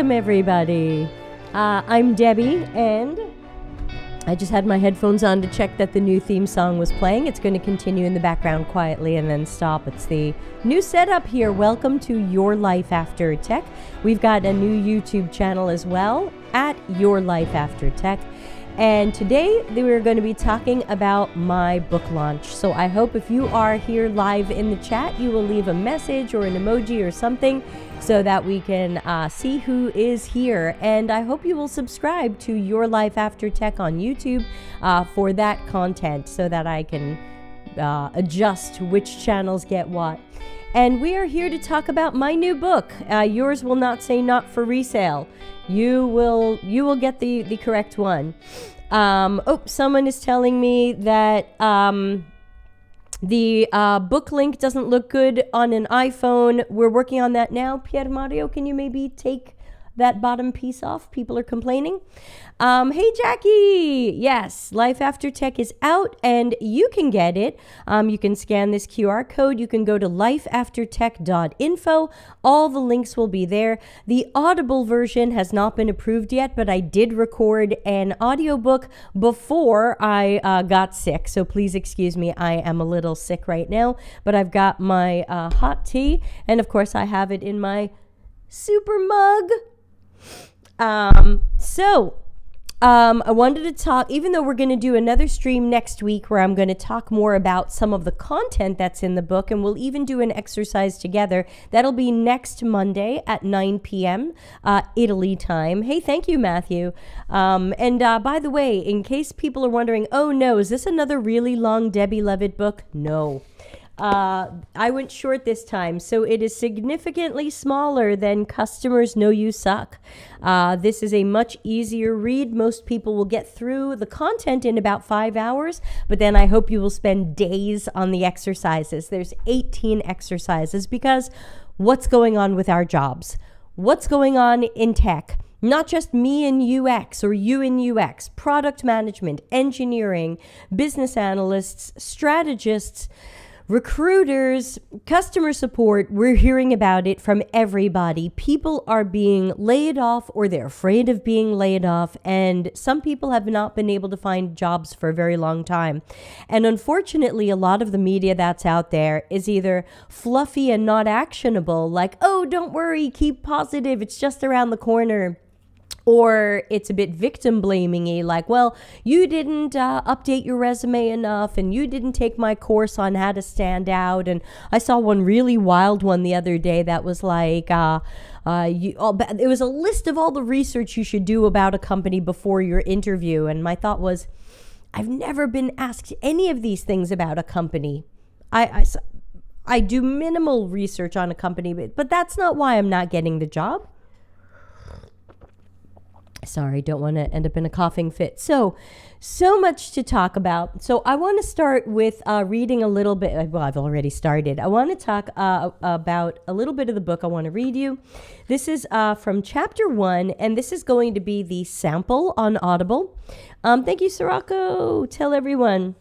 Welcome, everybody. I'm Debbie, and I just had my headphones on to check that the new theme song was playing. It's going to continue in the background quietly and then stop. It's the new setup here. Welcome to Your Life After Tech. We've got a new YouTube channel as well, at Your Life After Tech. And today we're going to be talking about my book launch. So I hope if you are here live in the chat, you will leave a message or an emoji or something so that we can see who is here. And I hope you will subscribe to Your Life After Tech on YouTube for that content so that I can adjust which channels get what. And we are here to talk about my new book. Yours will not say not for resale. You will get the correct one. Someone is telling me that the book link doesn't look good on an iPhone. We're working on that now. Pier Mario, can you maybe take that bottom piece off? People are complaining. Hey, Jackie. Yes, Life After Tech is out and you can get it. You can scan this QR code. You can go to lifeaftertech.info. All the links will be there. The Audible version has not been approved yet, but I did record an audiobook before I got sick. So please excuse me. I am a little sick right now, but I've got my hot tea. And of course I have it in my super mug. I wanted to talk, even though we're going to do another stream next week where I'm going to talk more about some of the content that's in the book, and we'll even do an exercise together. That'll be next Monday at 9 p.m. Italy time. Hey, thank you, Matthew. By the way, in case people are wondering, oh no, is this another really long Debbie Levitt book? No. I went short this time, so it is significantly smaller than Customers Know You Suck. This is a much easier read. Most people will get through the content in about 5 hours, but then I hope you will spend days on the exercises. There's 18 exercises because what's going on with our jobs? What's going on in tech? Not just me in UX or you in UX, product management, engineering, business analysts, strategists, recruiters, customer support. We're hearing about it from everybody. People are being laid off or they're afraid of being laid off. And some people have not been able to find jobs for a very long time. And unfortunately, a lot of the media that's out there is either fluffy and not actionable, like, oh, don't worry, keep positive, it's just around the corner. Or it's a bit victim blaming-y, like, well, you didn't update your resume enough and you didn't take my course on how to stand out. And I saw one really wild one the other day that was like, it was a list of all the research you should do about a company before your interview. And my thought was, I've never been asked any of these things about a company. I do minimal research on a company, but that's not why I'm not getting the job. Sorry, don't want to end up in a coughing fit. So much to talk about. So I want to start with reading a little bit. Well, I've already started. I want to talk about a little bit of the book I want to read you. This is from chapter 1, and this is going to be the sample on Audible. Thank you, Sirocco. Tell everyone.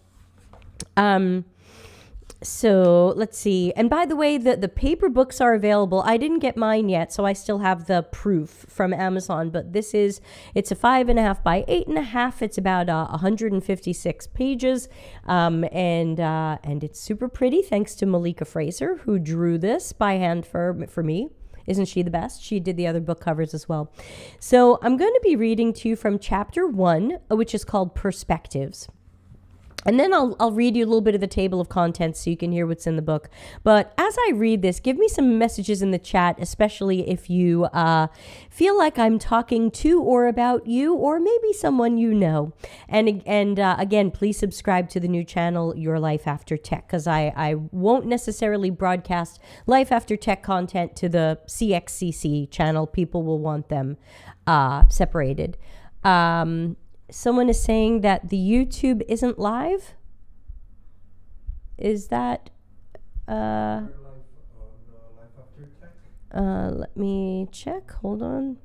So let's see. And by the way, the paper books are available. I didn't get mine yet, so I still have the proof from Amazon. But it's a 5.5 by 8.5. It's about 156 pages, and it's super pretty. Thanks to Malika Fraser, who drew this by hand for me. Isn't she the best? She did the other book covers as well. So I'm going to be reading to you from chapter 1, which is called Perspectives. And then I'll read you a little bit of the table of contents so you can hear what's in the book. But as I read this, give me some messages in the chat, especially if you feel like I'm talking to or about you or maybe someone you know. And again, please subscribe to the new channel, Your Life After Tech, because I won't necessarily broadcast Life After Tech content to the CXCC channel. People will want them separated. Someone is saying that the YouTube isn't live. Is that? Let me check. Hold on.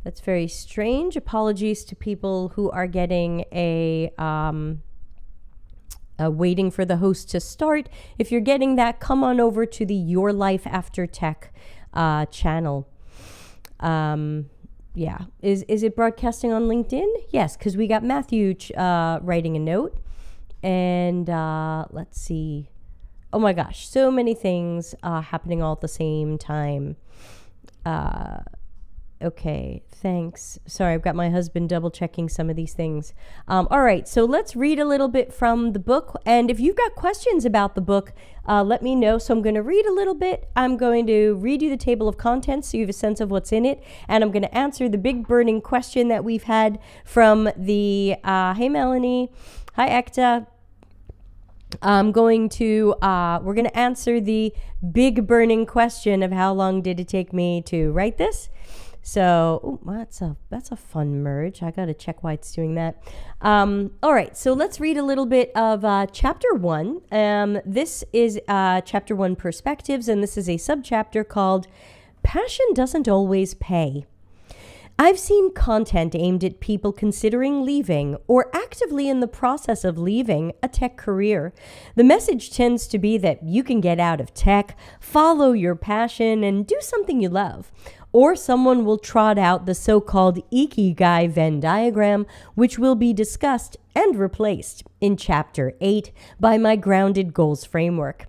That's very strange. Apologies to people who are getting waiting for the host to start. If you're getting that, come on over to the Your Life After Tech channel. Yeah. Is it broadcasting on LinkedIn? Yes, because we got Matthew writing a note. And let's see. Oh my gosh, so many things happening all at the same time. Okay, thanks. Sorry, I've got my husband double checking some of these things. All right, so let's read a little bit from the book. And if you've got questions about the book, let me know. So I'm going to read a little bit. I'm going to read you the table of contents so you have a sense of what's in it. And I'm going to answer the big burning question that we've had from the, hey, Melanie. Hi, Ekta. We're going to answer the big burning question of how long did it take me to write this? So that's a fun merge. I got to check why it's doing that. All right, so let's read a little bit of chapter 1. This is chapter 1, Perspectives, and this is a subchapter called Passion Doesn't Always Pay. I've seen content aimed at people considering leaving or actively in the process of leaving a tech career. The message tends to be that you can get out of tech, follow your passion, and do something you love. Or someone will trot out the so-called Ikigai Venn diagram, which will be discussed and replaced in Chapter 8 by my Grounded Goals framework.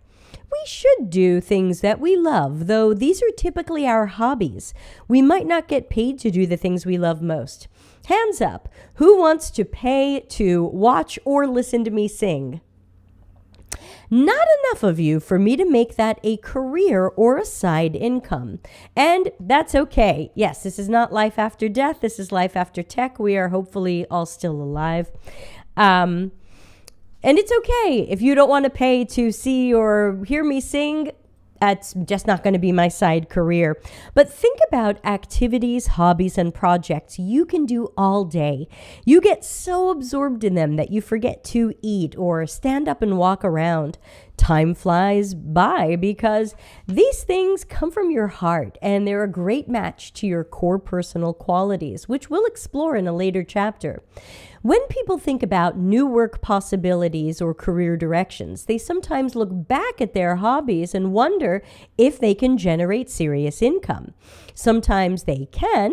We should do things that we love, though these are typically our hobbies. We might not get paid to do the things we love most. Hands up, who wants to pay to watch or listen to me sing? Not enough of you for me to make that a career or a side income. And that's okay. Yes, this is not life after death. This is life after tech. We are hopefully all still alive. And it's okay if you don't want to pay to see or hear me sing. That's just not going to be my side career. But think about activities, hobbies, and projects you can do all day. You get so absorbed in them that you forget to eat or stand up and walk around. Time flies by because these things come from your heart and they're a great match to your core personal qualities, which we'll explore in a later chapter. When people think about new work possibilities or career directions, they sometimes look back at their hobbies and wonder if they can generate serious income. Sometimes they can,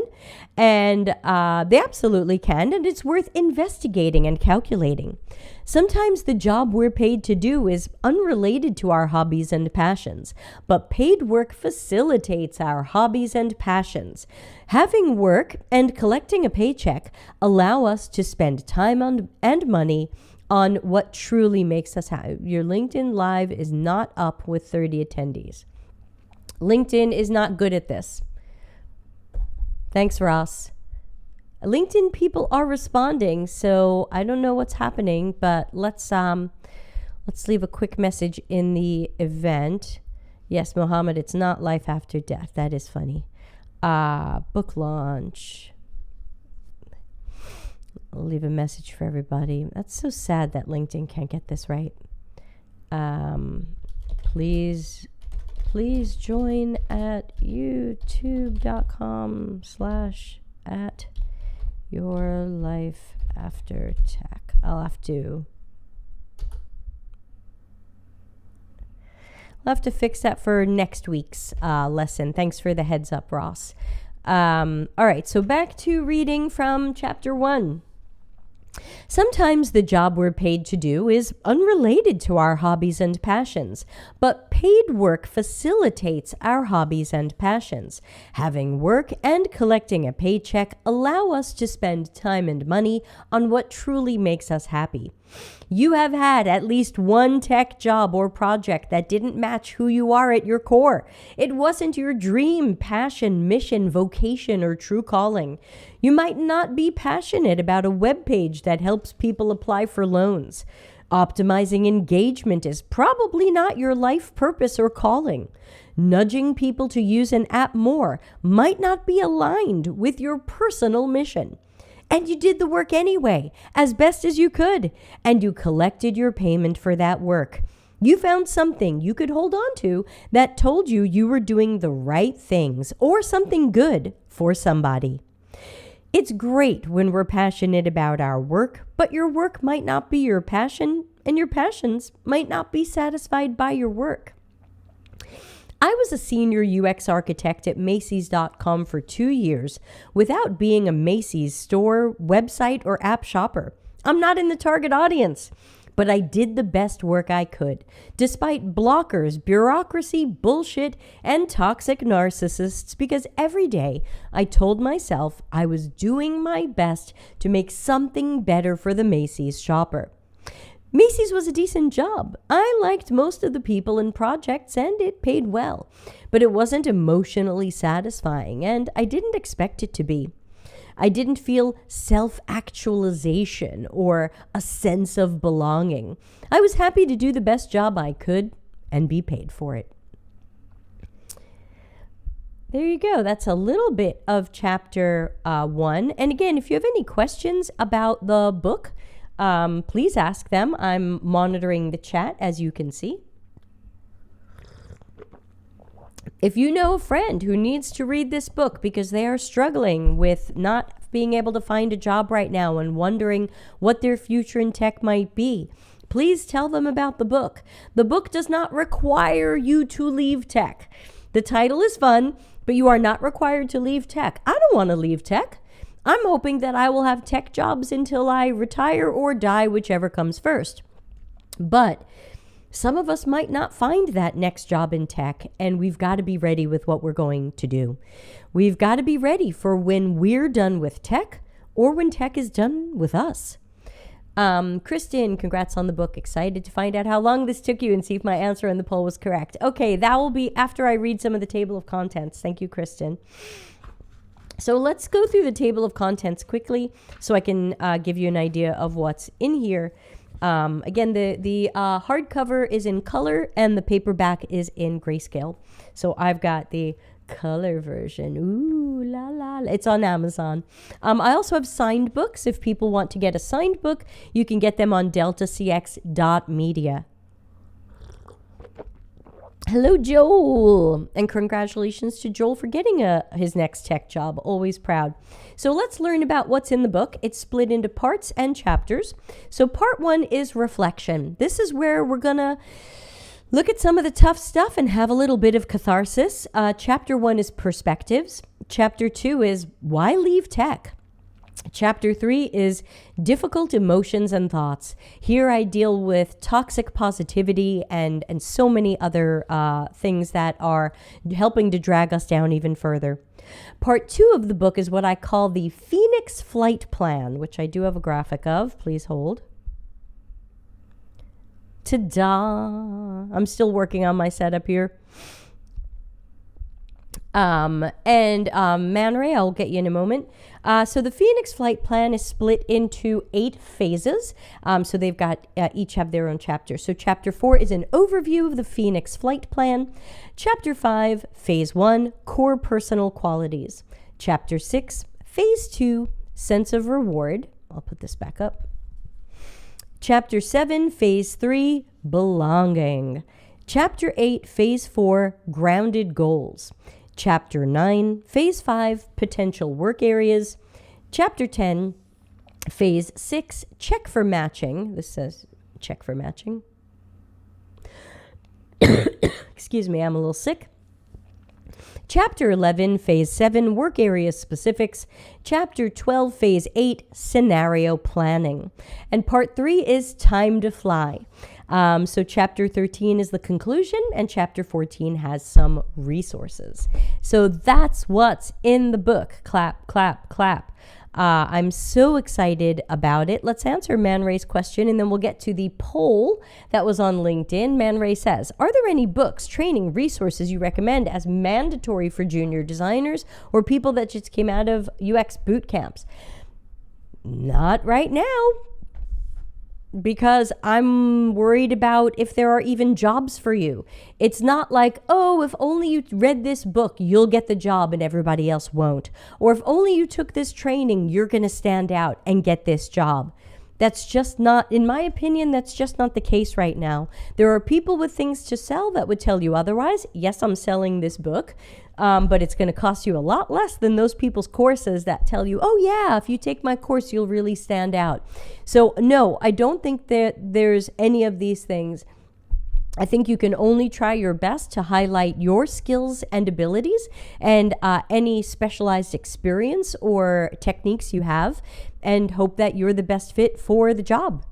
and they absolutely can, and it's worth investigating and calculating. Sometimes the job we're paid to do is unrelated to our hobbies and passions, but paid work facilitates our hobbies and passions. Having work and collecting a paycheck allow us to spend time and money on what truly makes us happy. Your LinkedIn Live is not up with 30 attendees. LinkedIn is not good at this. Thanks, Ross. LinkedIn people are responding, so I don't know what's happening, but let's leave a quick message in the event. Yes, Mohammed, it's not life after death. That is funny. Book launch. I'll leave a message for everybody. That's so sad that LinkedIn can't get this right. Please join at youtube.com/@yourlifeaftertech. I'll have to fix that for next week's lesson. Thanks for the heads up, Ross. All right, so back to reading from chapter 1. Sometimes the job we're paid to do is unrelated to our hobbies and passions, but paid work facilitates our hobbies and passions. Having work and collecting a paycheck allow us to spend time and money on what truly makes us happy. You have had at least one tech job or project that didn't match who you are at your core. It wasn't your dream, passion, mission, vocation, or true calling. You might not be passionate about a web page that helps people apply for loans. Optimizing engagement is probably not your life purpose or calling. Nudging people to use an app more might not be aligned with your personal mission. And you did the work anyway, as best as you could, and you collected your payment for that work. You found something you could hold on to that told you you were doing the right things or something good for somebody. It's great when we're passionate about our work, but your work might not be your passion, and your passions might not be satisfied by your work. I was a senior UX architect at Macy's.com for 2 years without being a Macy's store, website, or app shopper. I'm not in the target audience, but I did the best work I could, despite blockers, bureaucracy, bullshit, and toxic narcissists, because every day I told myself I was doing my best to make something better for the Macy's shopper. Macy's was a decent job. I liked most of the people and projects, and it paid well, but it wasn't emotionally satisfying, and I didn't expect it to be. I didn't feel self-actualization or a sense of belonging. I was happy to do the best job I could and be paid for it. There you go. That's a little bit of chapter 1. And again, if you have any questions about the book, please ask them. I'm monitoring the chat, as you can see. If you know a friend who needs to read this book because they are struggling with not being able to find a job right now and wondering what their future in tech might be, please tell them about the book. The book does not require you to leave tech. The title is fun, but you are not required to leave tech. I don't want to leave tech. I'm hoping that I will have tech jobs until I retire or die, whichever comes first. But some of us might not find that next job in tech, and we've got to be ready with what we're going to do. We've got to be ready for when we're done with tech or when tech is done with us. Kristen, congrats on the book. Excited to find out how long this took you and see if my answer in the poll was correct. Okay, that will be after I read some of the table of contents. Thank you, Kristen. So let's go through the table of contents quickly so I can give you an idea of what's in here. Again, the hardcover is in color and the paperback is in grayscale. So I've got the color version. Ooh, la la. It's on Amazon. I also have signed books. If people want to get a signed book, you can get them on deltacx.media. Hello, Joel. And congratulations to Joel for getting his next tech job. Always proud. So let's learn about what's in the book. It's split into parts and chapters. So part 1 is reflection. This is where we're going to look at some of the tough stuff and have a little bit of catharsis. Chapter 1 is perspectives. Chapter 2 is why leave tech? Chapter 3 is difficult emotions and thoughts. Here I deal with toxic positivity and so many other things that are helping to drag us down even further. Part 2 of the book is what I call the Phoenix Flight Plan, which I do have a graphic of. Please hold. Ta-da! I'm still working on my setup here. Man Ray, I'll get you in a moment. So the Phoenix Flight Plan is split into 8 phases. So they've got, each have their own chapter. So chapter 4 is an overview of the Phoenix Flight Plan. Chapter 5, phase 1, core personal qualities. Chapter 6, phase 2, sense of reward. I'll put this back up. Chapter 7, phase 3, belonging. Chapter 8, phase 4, grounded goals. Chapter 9, Phase 5, Potential Work Areas. Chapter 10, Phase 6, Check for Matching. This says check for matching. Excuse me, I'm a little sick. Chapter 11, Phase 7, Work Area Specifics. Chapter 12, Phase 8, Scenario Planning. And Part 3 is Time to Fly. So Chapter 13 is the conclusion, and Chapter 14 has some resources. So that's what's in the book. Clap, clap, clap. I'm so excited about it. Let's answer Man Ray's question, and then we'll get to the poll that was on LinkedIn. Man Ray says, are there any books, training, resources you recommend as mandatory for junior designers or people that just came out of UX boot camps? Not right now, because I'm worried about if there are even jobs for you. It's not like, oh, if only you read this book, you'll get the job and everybody else won't. Or if only you took this training, you're going to stand out and get this job. That's just not, in my opinion, that's just not the case right now. There are people with things to sell that would tell you otherwise. Yes, I'm selling this book. but it's going to cost you a lot less than those people's courses that tell you, oh yeah, if you take my course, you'll really stand out. So no, I don't think that there's any of these things. I think you can only try your best to highlight your skills and abilities and any specialized experience or techniques you have, and hope that you're the best fit for the job.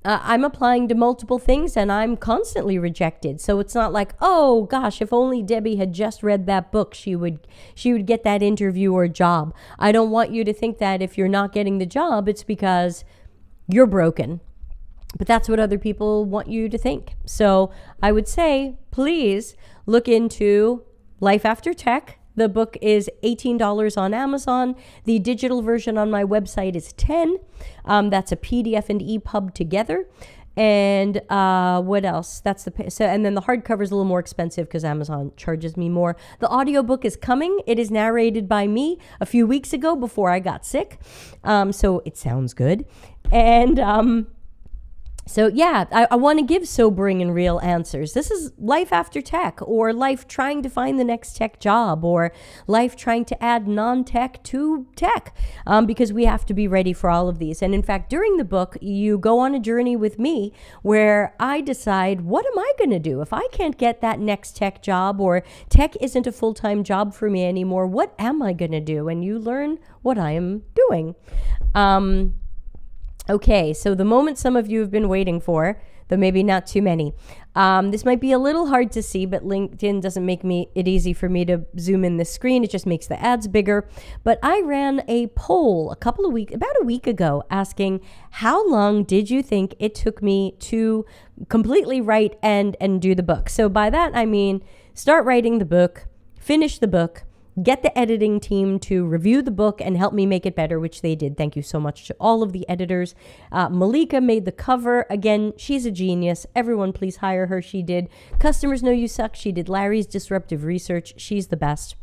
I'm applying to multiple things and I'm constantly rejected. So it's not like, oh gosh, if only Debbie had just read that book, she would get that interview or job. I don't want you to think that if you're not getting the job, it's because you're broken. But that's what other people want you to think. So I would say, please look into Life After Tech. The book is $18 on Amazon. The digital version on my website is $10. That's a PDF and EPUB together. And what else? And then the hardcover is a little more expensive because Amazon charges me more. The audiobook is coming. It is narrated by me a few weeks ago before I got sick. So it sounds good. And so yeah, I want to give sobering and real answers. This is life after tech, or life trying to find the next tech job, or life trying to add non-tech to tech, because we have to be ready for all of these. And in fact, during the book, you go on a journey with me where I decide, what am I going to do? If I can't get that next tech job, or tech isn't a full-time job for me anymore, what am I going to do? And you learn what I am doing. Okay, so the moment some of you have been waiting for, though maybe not too many. This might be a little hard to see, but LinkedIn doesn't make it easy for me to zoom in the screen. It just makes the ads bigger. But I ran a poll about a week ago, asking, how long did you think it took me to completely write and do the book? So by that, I mean, start writing the book, finish the book, get the editing team to review the book and help me make it better, which they did. Thank you so much to all of the editors. Malika made the cover. Again, she's a genius. Everyone, please hire her. She did Customers Know You Suck. She did Larry's Disruptive Research. She's the best.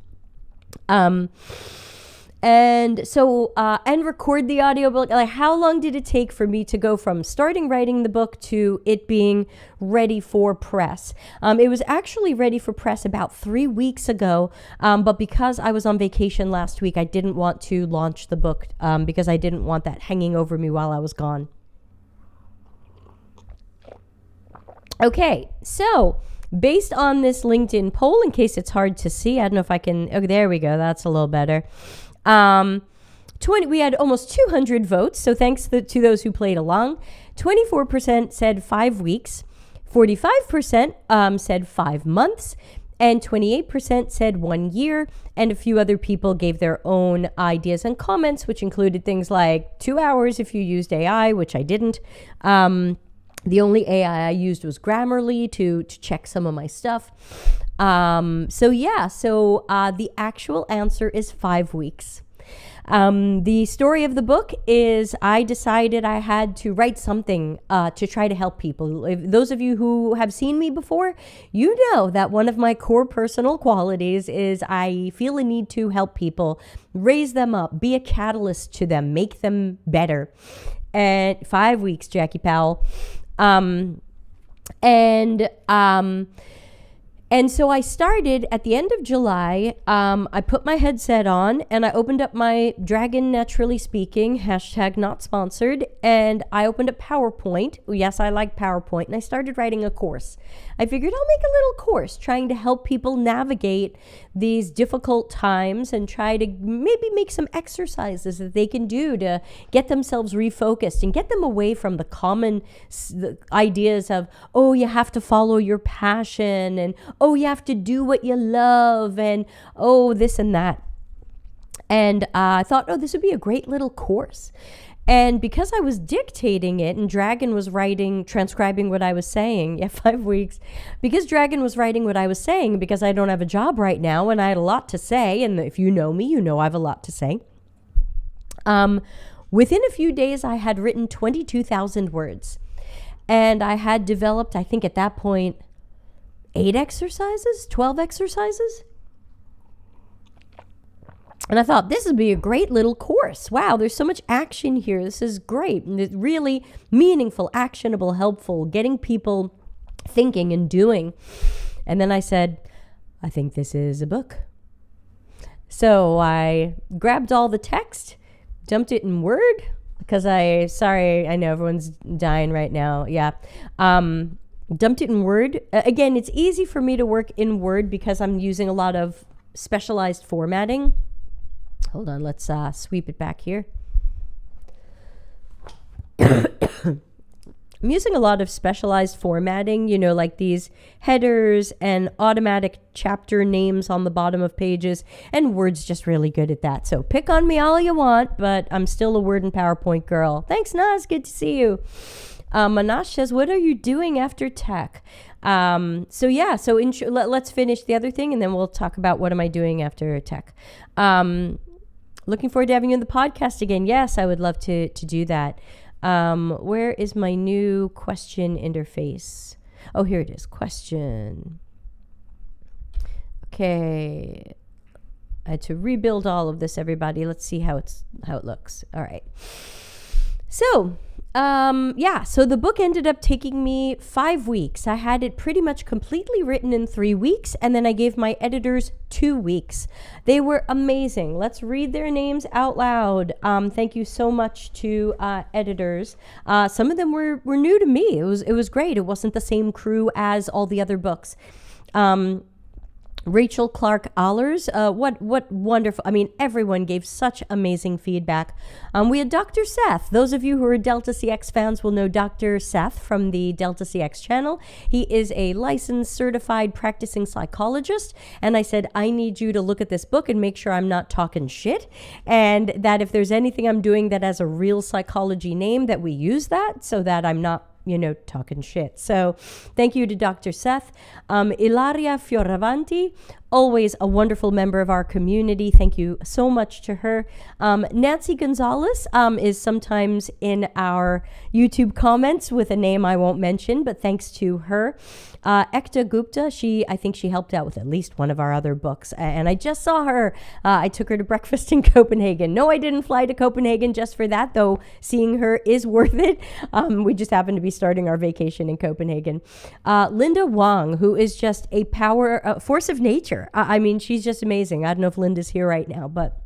And so, and record the audiobook. Like, how long did it take for me to go from starting writing the book to it being ready for press? It was actually ready for press about 3 weeks ago. But because I was on vacation last week, I didn't want to launch the book, because I didn't want that hanging over me while I was gone. Okay, so based on this LinkedIn poll, in case it's hard to see, I don't know if I can, okay, there we go. That's a little better. We had almost 200 votes, so thanks to those who played along. 24% said 5 weeks, 45% said 5 months, and 28% said 1 year, and a few other people gave their own ideas and comments, which included things like 2 hours if you used AI, which I didn't. The only AI I used was Grammarly to check some of my stuff. The actual answer is 5 weeks. The story of the book is I decided I had to write something to try to help people. If those of you who have seen me before, you know that one of my core personal qualities is I feel a need to help people, raise them up, be a catalyst to them, make them better. And 5 weeks, Jackie Powell. And so I started at the end of July. I put my headset on and I opened up my Dragon Naturally Speaking, #not-sponsored, and I opened up PowerPoint. Yes, I like PowerPoint, and I started writing a course. I figured I'll make a little course trying to help people navigate these difficult times and try to maybe make some exercises that they can do to get themselves refocused and get them away from the common ideas of, oh, you have to follow your passion, and oh, you have to do what you love, and oh, this and that. And I thought, oh, this would be a great little course. And because I was dictating it and Dragon was transcribing what I was saying, 5 weeks, because Dragon was writing what I was saying, because I don't have a job right now and I had a lot to say, and if you know me, you know I have a lot to say. Within a few days, I had written 22,000 words. And I had developed, I think at that point, 12 exercises. And I thought, this would be a great little course. Wow, there's so much action here. This is great. And it's really meaningful, actionable, helpful, getting people thinking and doing. And then I said, I think this is a book. So I grabbed all the text, dumped it in Word, because I know everyone's dying right now. Yeah. Dumped it in Word. Again, it's easy for me to work in Word because I'm using a lot of specialized formatting. Hold on, let's sweep it back here. I'm using a lot of specialized formatting, like these headers and automatic chapter names on the bottom of pages, and Word's just really good at that. So pick on me all you want, but I'm still a Word and PowerPoint girl. Thanks, Naz. Good to see you. Manash says, what are you doing after tech? Let's finish the other thing, and then we'll talk about what am I doing after tech. Looking forward to having you on the podcast again. Yes, I would love to do that. Where is my new question interface? Oh, here it is. Question. Okay. I had to rebuild all of this, everybody. Let's see how it looks. All right. So the book ended up taking me 5 weeks. I had it pretty much completely written in 3 weeks, and then I gave my editors 2 weeks. They were amazing. Let's read their names out loud. Thank you so much to editors. Some of them were new to me. It was great. It wasn't the same crew as all the other books. Rachel Clark Allers, what wonderful. I mean, everyone gave such amazing feedback. We had Dr. Seth. Those of you who are Delta CX fans will know Dr. Seth from the Delta CX channel. He is a licensed, certified, practicing psychologist. And I said, I need you to look at this book and make sure I'm not talking shit. And that if there's anything I'm doing that has a real psychology name, that we use that so that I'm not talking shit. So thank you to Dr. Seth. Ilaria Fioravanti, always a wonderful member of our community. Thank you so much to her. Nancy Gonzalez is sometimes in our YouTube comments with a name I won't mention, but thanks to her. Ekta Gupta, I think she helped out with at least one of our other books. And I just saw her. I took her to breakfast in Copenhagen. No, I didn't fly to Copenhagen just for that, though seeing her is worth it. We just happened to be starting our vacation in Copenhagen. Linda Wang, who is just a force of nature. I mean, she's just amazing. I don't know if Linda's here right now, but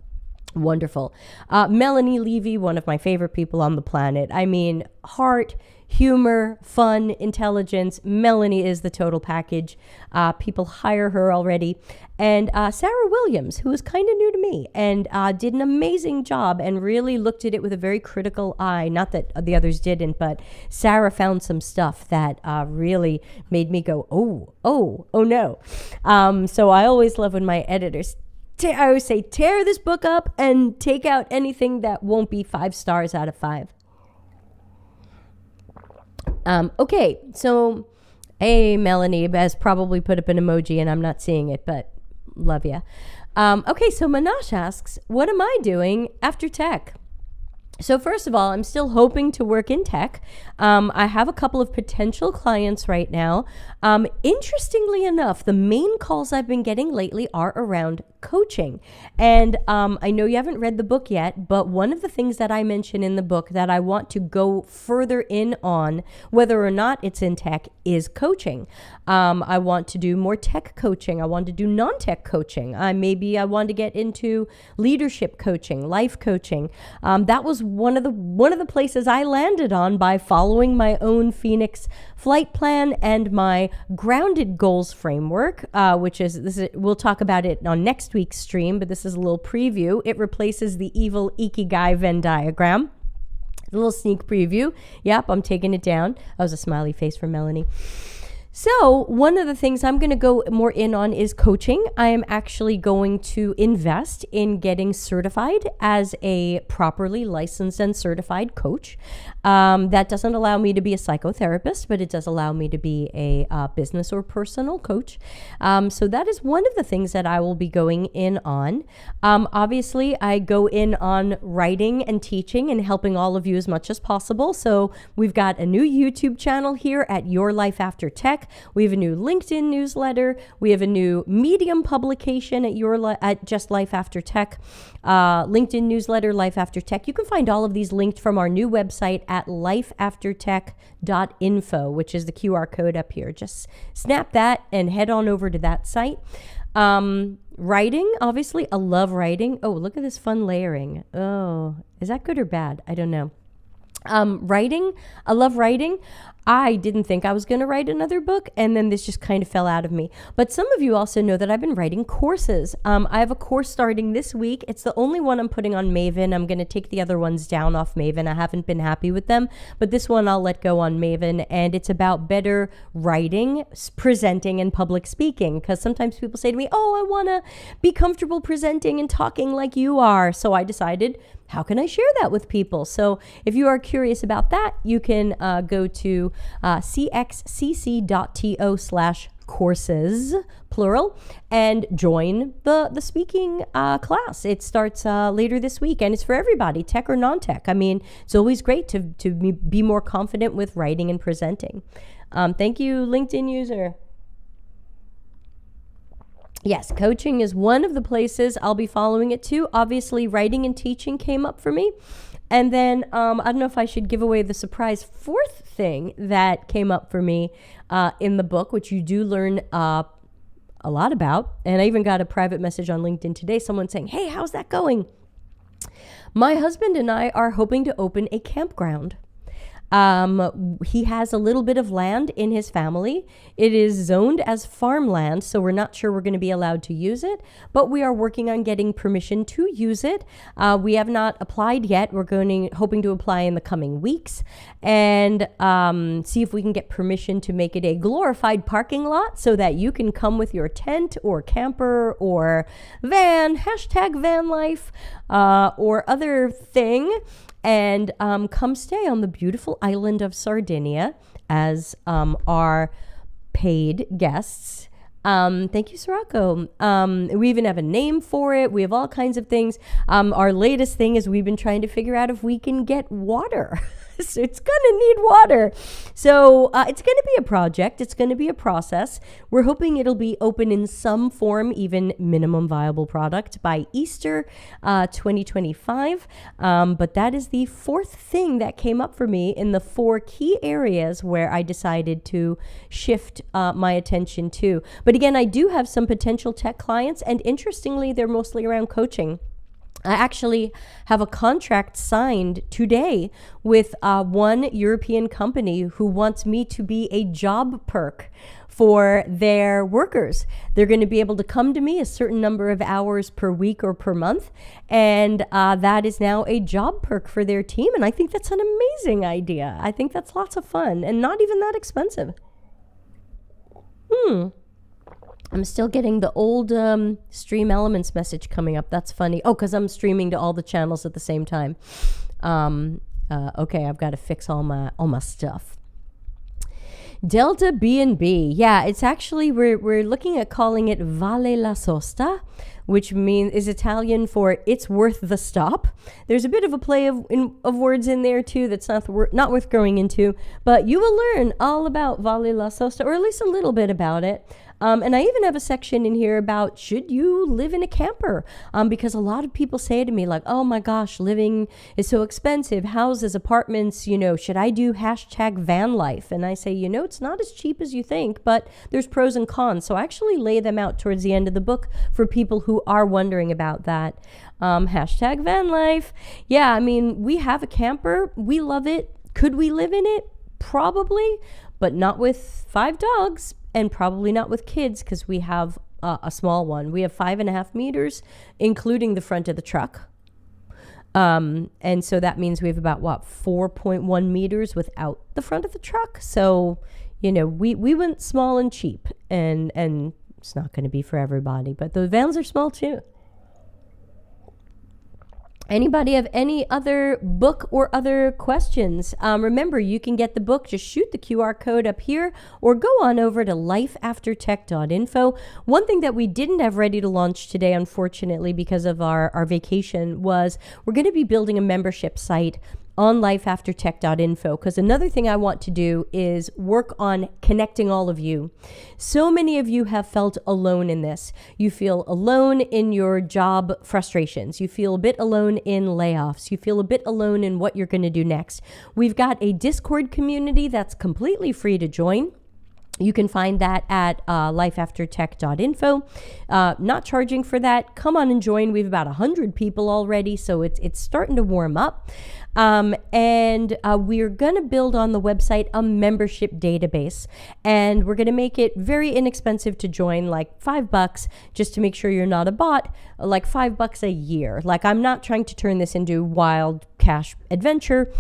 wonderful. Melanie Levy, one of my favorite people on the planet. I mean, heart, humor, fun, intelligence. Melanie is the total package. People hire her already. And Sarah Williams, who is kind of new to me and did an amazing job and really looked at it with a very critical eye. Not that the others didn't, but Sarah found some stuff that really made me go, oh no. So I always love when my editors I always say, tear this book up and take out anything that won't be 5 stars out of 5. Okay, so, hey, Melanie has probably put up an emoji and I'm not seeing it, but love ya. Okay, so Manash asks, what am I doing after tech? So first of all, I'm still hoping to work in tech. I have a couple of potential clients right now. Interestingly enough, the main calls I've been getting lately are around coaching. And I know you haven't read the book yet, but one of the things that I mention in the book that I want to go further in on, whether or not it's in tech, is coaching. I want to do more tech coaching. I want to do non-tech coaching. Maybe I want to get into leadership coaching, life coaching. That was one of the places I landed on by following my own Phoenix flight plan and my grounded goals framework, which is we'll talk about it on next week's stream, but this is a little preview. It replaces the evil Ikigai Venn diagram. A little sneak preview. Yep, I'm taking it down. That was a smiley face from Melanie. So one of the things I'm going to go more in on is coaching. I am actually going to invest in getting certified as a properly licensed and certified coach. That doesn't allow me to be a psychotherapist, but it does allow me to be a business or personal coach. So that is one of the things that I will be going in on. Obviously, I go in on writing and teaching and helping all of you as much as possible. So we've got a new YouTube channel here at Your Life After Tech. Tech. We have a new LinkedIn newsletter. We have a new Medium publication at Just Life After Tech. LinkedIn newsletter, Life After Tech. You can find all of these linked from our new website at lifeaftertech.info, which is the QR code up here. Just snap that and head on over to that site. Writing, obviously, I love writing. Oh, look at this fun layering. Oh, is that good or bad? I don't know. Writing, I love writing. I didn't think I was going to write another book, and then this just kind of fell out of me. But some of you also know that I've been writing courses. I have a course starting this week. It's the only one I'm putting on Maven. I'm going to take the other ones down off Maven. I haven't been happy with them, but this one I'll let go on Maven, and it's about better writing, presenting, and public speaking, because sometimes people say to me, oh, I want to be comfortable presenting and talking like you are. So I decided, how can I share that with people? So if you are curious about that, you can go to cxcc.to/courses, plural, and join the speaking class. It starts later this week, and it's for everybody, tech or non-tech. I mean, it's always great to be more confident with writing and presenting. Thank you, LinkedIn user. Yes, coaching is one of the places I'll be following it too. Obviously, writing and teaching came up for me. And then I don't know if I should give away the surprise fourth thing that came up for me in the book, which you do learn a lot about. And I even got a private message on LinkedIn today, someone saying, hey, how's that going? My husband and I are hoping to open a campground. He has a little bit of land in his family. It is zoned as farmland, so we're not sure we're going to be allowed to use it, but we are working on getting permission to use it. We have not applied yet. We're hoping to apply in the coming weeks and see if we can get permission to make it a glorified parking lot so that you can come with your tent or camper or van, #van life, or other thing, and come stay on the beautiful island of Sardinia as our paid guests. Thank you, Sirocco. We even have a name for it. We have all kinds of things. Our latest thing is we've been trying to figure out if we can get water. So it's going to need water. So it's going to be a project. It's going to be a process. We're hoping it'll be open in some form, even minimum viable product, by Easter 2025. But that is the fourth thing that came up for me in the 4 key areas where I decided to shift my attention to. But again, I do have some potential tech clients, and interestingly, they're mostly around coaching. I actually have a contract signed today with one European company who wants me to be a job perk for their workers. They're going to be able to come to me a certain number of hours per week or per month, and that is now a job perk for their team, and I think that's an amazing idea. I think that's lots of fun and not even that expensive. I'm still getting the old Stream Elements message coming up. That's funny. Oh, because I'm streaming to all the channels at the same time. Okay, I've got to fix all my stuff. Delta B&B. Yeah, it's actually, we're looking at calling it Vale la Sosta, which is Italian for it's worth the stop. There's a bit of a play of words in there too that's not worth going into, but you will learn all about Vale la Sosta, or at least a little bit about it. And I even have a section in here about should you live in a camper? Because a lot of people say to me like, oh my gosh, living is so expensive. Houses, apartments, should I do #van life? And I say, it's not as cheap as you think, but there's pros and cons. So I actually lay them out towards the end of the book for people who are wondering about that. #van life. Yeah, I mean, we have a camper. We love it. Could we live in it? Probably, but not with 5 dogs. And probably not with kids because we have a small one. We have 5.5 meters, including the front of the truck. And so that means we have about 4.1 meters without the front of the truck. So, we went small and cheap, and it's not going to be for everybody, but the vans are small too. Anybody have any other book or other questions? Remember, you can get the book. Just shoot the QR code up here or go on over to lifeaftertech.info. One thing that we didn't have ready to launch today, unfortunately, because of our vacation, was we're going to be building a membership site on lifeaftertech.info, because another thing I want to do is work on connecting all of you. So many of you have felt alone in this. You feel alone in your job frustrations. You feel a bit alone in layoffs. You feel a bit alone in what you're going to do next. We've got a Discord community that's completely free to join. You can find that at lifeaftertech.info. Not charging for that. Come on and join. We have about 100 people already, so it's starting to warm up. And we're going to build on the website a membership database, and we're going to make it very inexpensive to join, like $5, just to make sure you're not a bot, like $5 a year. Like, I'm not trying to turn this into wild cash adventure,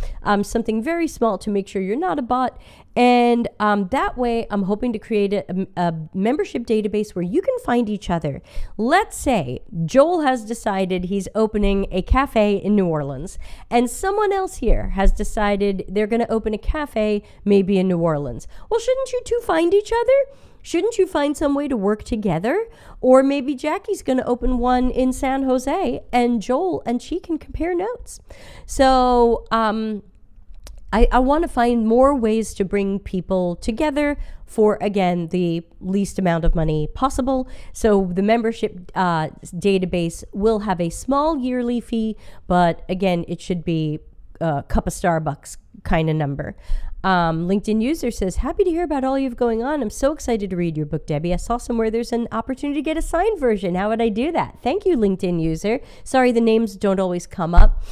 something very small to make sure you're not a bot. And that way, I'm hoping to create a membership database where you can find each other. Let's say Joel has decided he's opening a cafe in New Orleans, and someone else here has decided they're going to open a cafe maybe in New Orleans. Well, shouldn't you two find each other? Shouldn't you find some way to work together? Or maybe Jackie's going to open one in San Jose, and Joel and she can compare notes. So I want to find more ways to bring people together for, again, the least amount of money possible. So the membership database will have a small yearly fee, but again, it should be a cup of Starbucks kind of number. LinkedIn user says, happy to hear about all you have going on. I'm so excited to read your book, Debbie. I saw somewhere there's an opportunity to get a signed version. How would I do that? Thank you, LinkedIn user. Sorry, the names don't always come up.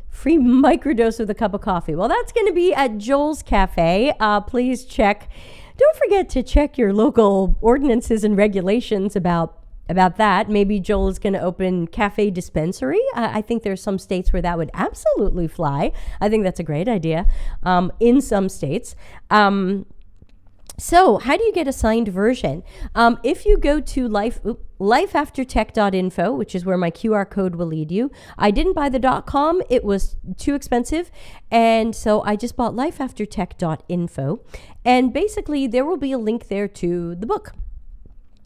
Free microdose with a cup of coffee. Well, that's going to be at Joel's Cafe. Please check. Don't forget to check your local ordinances and regulations about that. Maybe Joel is going to open cafe dispensary. I think there's some states where that would absolutely fly. I think that's a great idea in some states. So how do you get a signed version? If you go to lifeaftertech.info, which is where my QR code will lead you. I didn't buy the .com. It was too expensive. And so I just bought lifeaftertech.info. And basically there will be a link there to the book.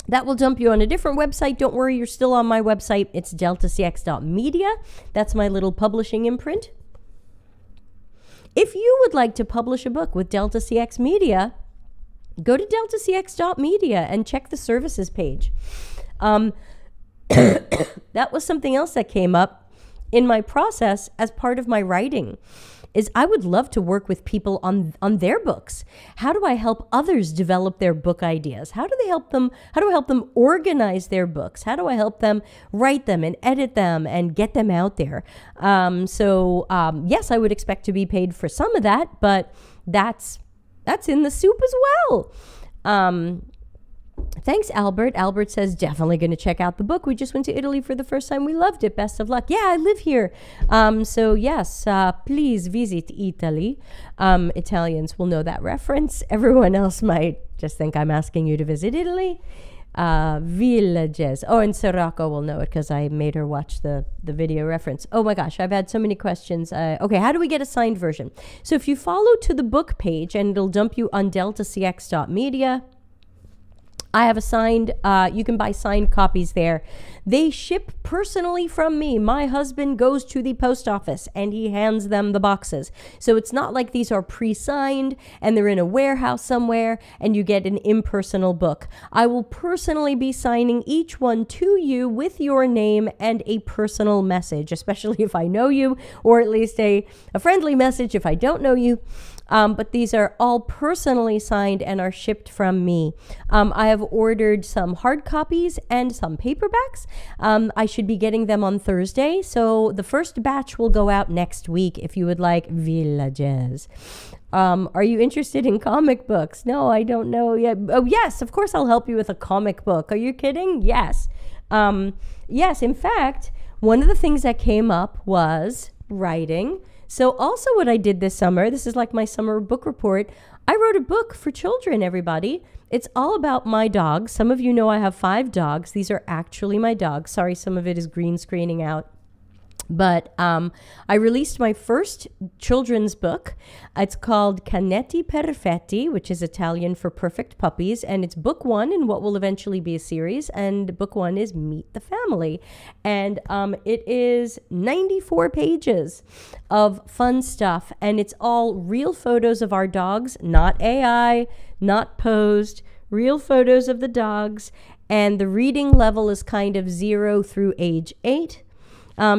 That will dump you on a different website. Don't worry, you're still on my website. It's deltacx.media. That's my little publishing imprint. If you would like to publish a book with Delta CX Media, go to deltacx.media and check the services page. That was something else that came up in my process as part of my writing, is I would love to work with people on their books. How do I help others develop their book ideas? How do I help them organize their books? How do I help them write them and edit them and get them out there? Yes, I would expect to be paid for some of that, but that's in the soup as well. Thanks, Albert. Albert says, definitely going to check out the book. We just went to Italy for the first time. We loved it. Best of luck. Yeah, I live here. So yes, please visit Italy. Italians will know that reference. Everyone else might just think I'm asking you to visit Italy. Villages. Oh, and Sirocco will know it because I made her watch the video reference. Oh my gosh, I've had so many questions. Okay, how do we get a signed version? So if you follow to the book page, and it'll dump you on deltacx.media, I have a signed, you can buy signed copies there. They ship personally from me. My husband goes to the post office and he hands them the boxes. So it's not like these are pre-signed and they're in a warehouse somewhere and you get an impersonal book. I will personally be signing each one to you with your name and a personal message, especially if I know you, or at least a friendly message if I don't know you. But these are all personally signed and are shipped from me. I have ordered some hard copies and some paperbacks. I should be getting them on Thursday. So the first batch will go out next week if you would like Villages. Are you interested in comic books? No, I don't know yet. Oh, yes, of course I'll help you with a comic book. Are you kidding? Yes. Yes, in fact, one of the things that came up was writing. So also what I did this summer, this is like my summer book report, I wrote a book for children, everybody. It's all about my dogs. Some of you know I have 5 dogs. These are actually my dogs. Sorry, some of it is green screening out. But I released my first children's book. It's called Canetti Perfetti, which is Italian for perfect puppies. And it's book one in what will eventually be a series. And book one is Meet the Family. And it is 94 pages of fun stuff. And it's all real photos of our dogs, not AI, not posed, real photos of the dogs. And the reading level is kind of 0 through age 8.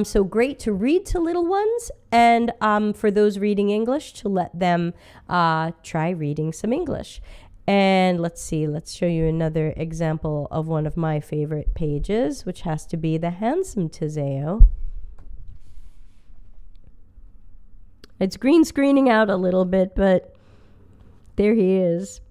So great to read to little ones, and for those reading English, to let them try reading some English. And let's see, let's show you another example of one of my favorite pages, which has to be the handsome Teseo. It's green screening out a little bit, but there he is.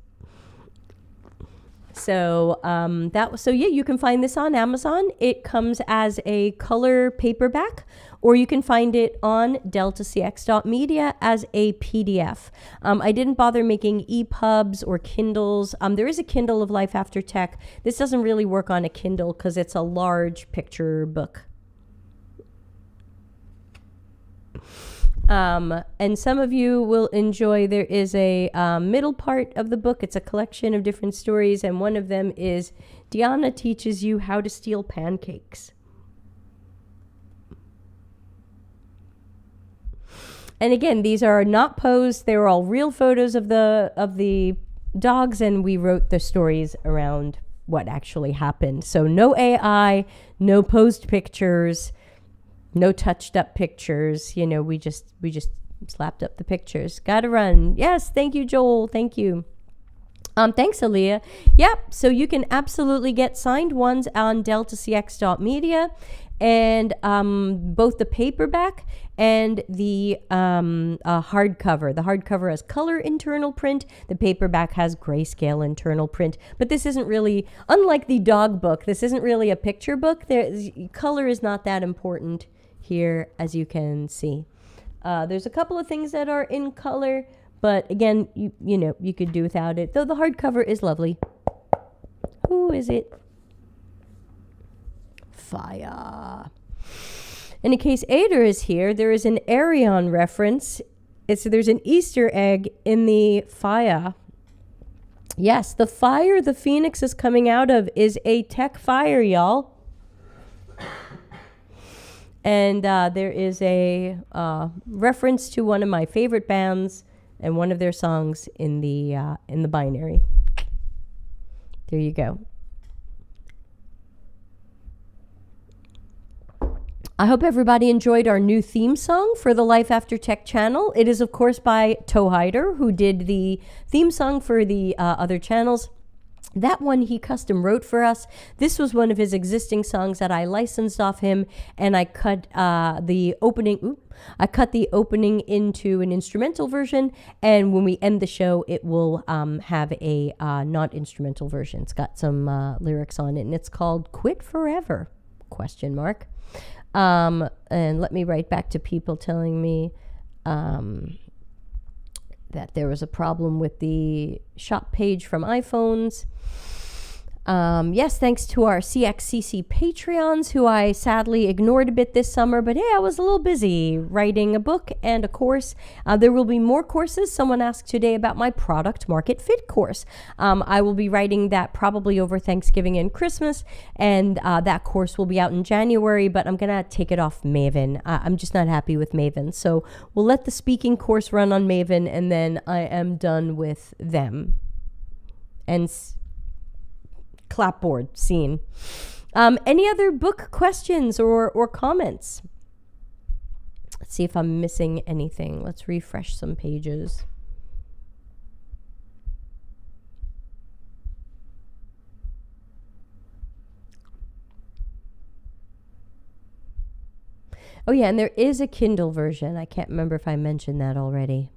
So yeah, you can find this on Amazon. It comes as a color paperback, or you can find it on deltacx.media as a PDF. I didn't bother making EPUBs or Kindles. There is a Kindle of Life After Tech. This doesn't really work on a Kindle because it's a large picture book. And some of you will enjoy, there is a middle part of the book. It's a collection of different stories, and one of them is Diana teaches you how to steal pancakes. And again, these are not posed. They were all real photos of the dogs, and we wrote the stories around what actually happened. So no AI, no posed pictures, no touched up pictures. You know, we just slapped up the pictures. Gotta run. Yes, thank you, Joel. Thank you. Thanks, Aaliyah. Yep, so you can absolutely get signed ones on deltacx.media, and both the paperback and the hardcover. The hardcover has color internal print. The paperback has grayscale internal print. But this isn't really, unlike the dog book, this isn't really a picture book. Color is not that important here, as you can see. There's a couple of things that are in color, but again, you know, you could do without it, though the hardcover is lovely. Who is it? Fire. And in case Ader is here, there is an Arion reference. There's an Easter egg in the fire. Yes, the fire the phoenix is coming out of is a tech fire, y'all. And there is a reference to one of my favorite bands and one of their songs in the binary. There you go. I hope everybody enjoyed our new theme song for the Life After Tech channel. It is, of course, by Towhider, who did the theme song for the other channels. That one he custom wrote for us. This was one of his existing songs that I licensed off him, and I cut the opening. I cut the opening into an instrumental version, and when we end the show, it will have a not instrumental version. It's got some lyrics on it, and it's called "Quit Forever?" ? And let me write back to people telling me that there was a problem with the shop page from iPhones. Yes, thanks to our CXCC Patreons, who I sadly ignored a bit this summer, but hey, I was a little busy writing a book and a course. There will be more courses. Someone asked today about my product market fit course. I will be writing that probably over Thanksgiving and Christmas, and that course will be out in January, but I'm going to take it off Maven. I'm just not happy with Maven. So we'll let the speaking course run on Maven, and then I am done with them. And clapboard scene. Any other book questions or comments? Let's see if I'm missing anything. Let's refresh some pages. Oh yeah, and there is a Kindle version. I can't remember if I mentioned that already.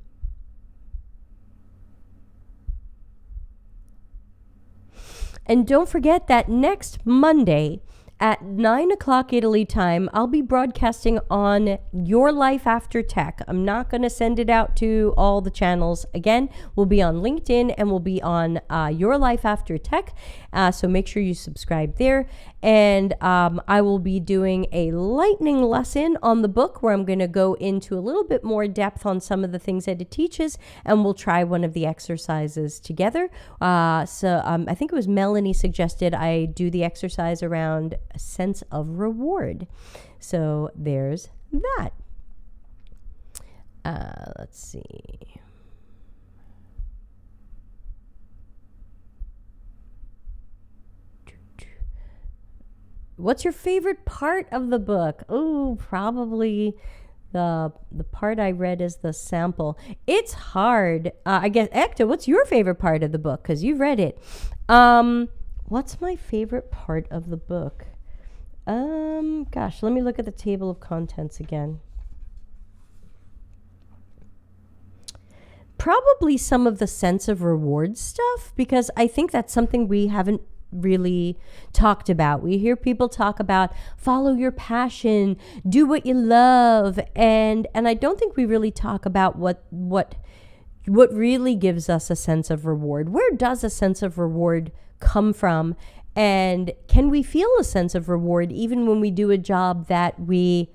And don't forget that next Monday At 9 o'clock Italy time, I'll be broadcasting on Your Life After Tech. I'm not going to send it out to all the channels. Again, we'll be on LinkedIn and we'll be on Your Life After Tech. So make sure you subscribe there. And I will be doing a lightning lesson on the book where I'm going to go into a little bit more depth on some of the things that it teaches. And we'll try one of the exercises together. I think it was Melanie suggested I do the exercise around a sense of reward. So there's that. Let's see. What's your favorite part of the book? Oh, probably the part I read is the sample. It's hard. I guess, Ekta, what's your favorite part of the book? Because you've read it. What's my favorite part of the book? Gosh, let me look at the table of contents again. Probably some of the sense of reward stuff, because I think that's something we haven't really talked about. We hear people talk about follow your passion, do what you love, and I don't think we really talk about what really gives us a sense of reward. Where does a sense of reward come from? And can we feel a sense of reward even when we do a job that we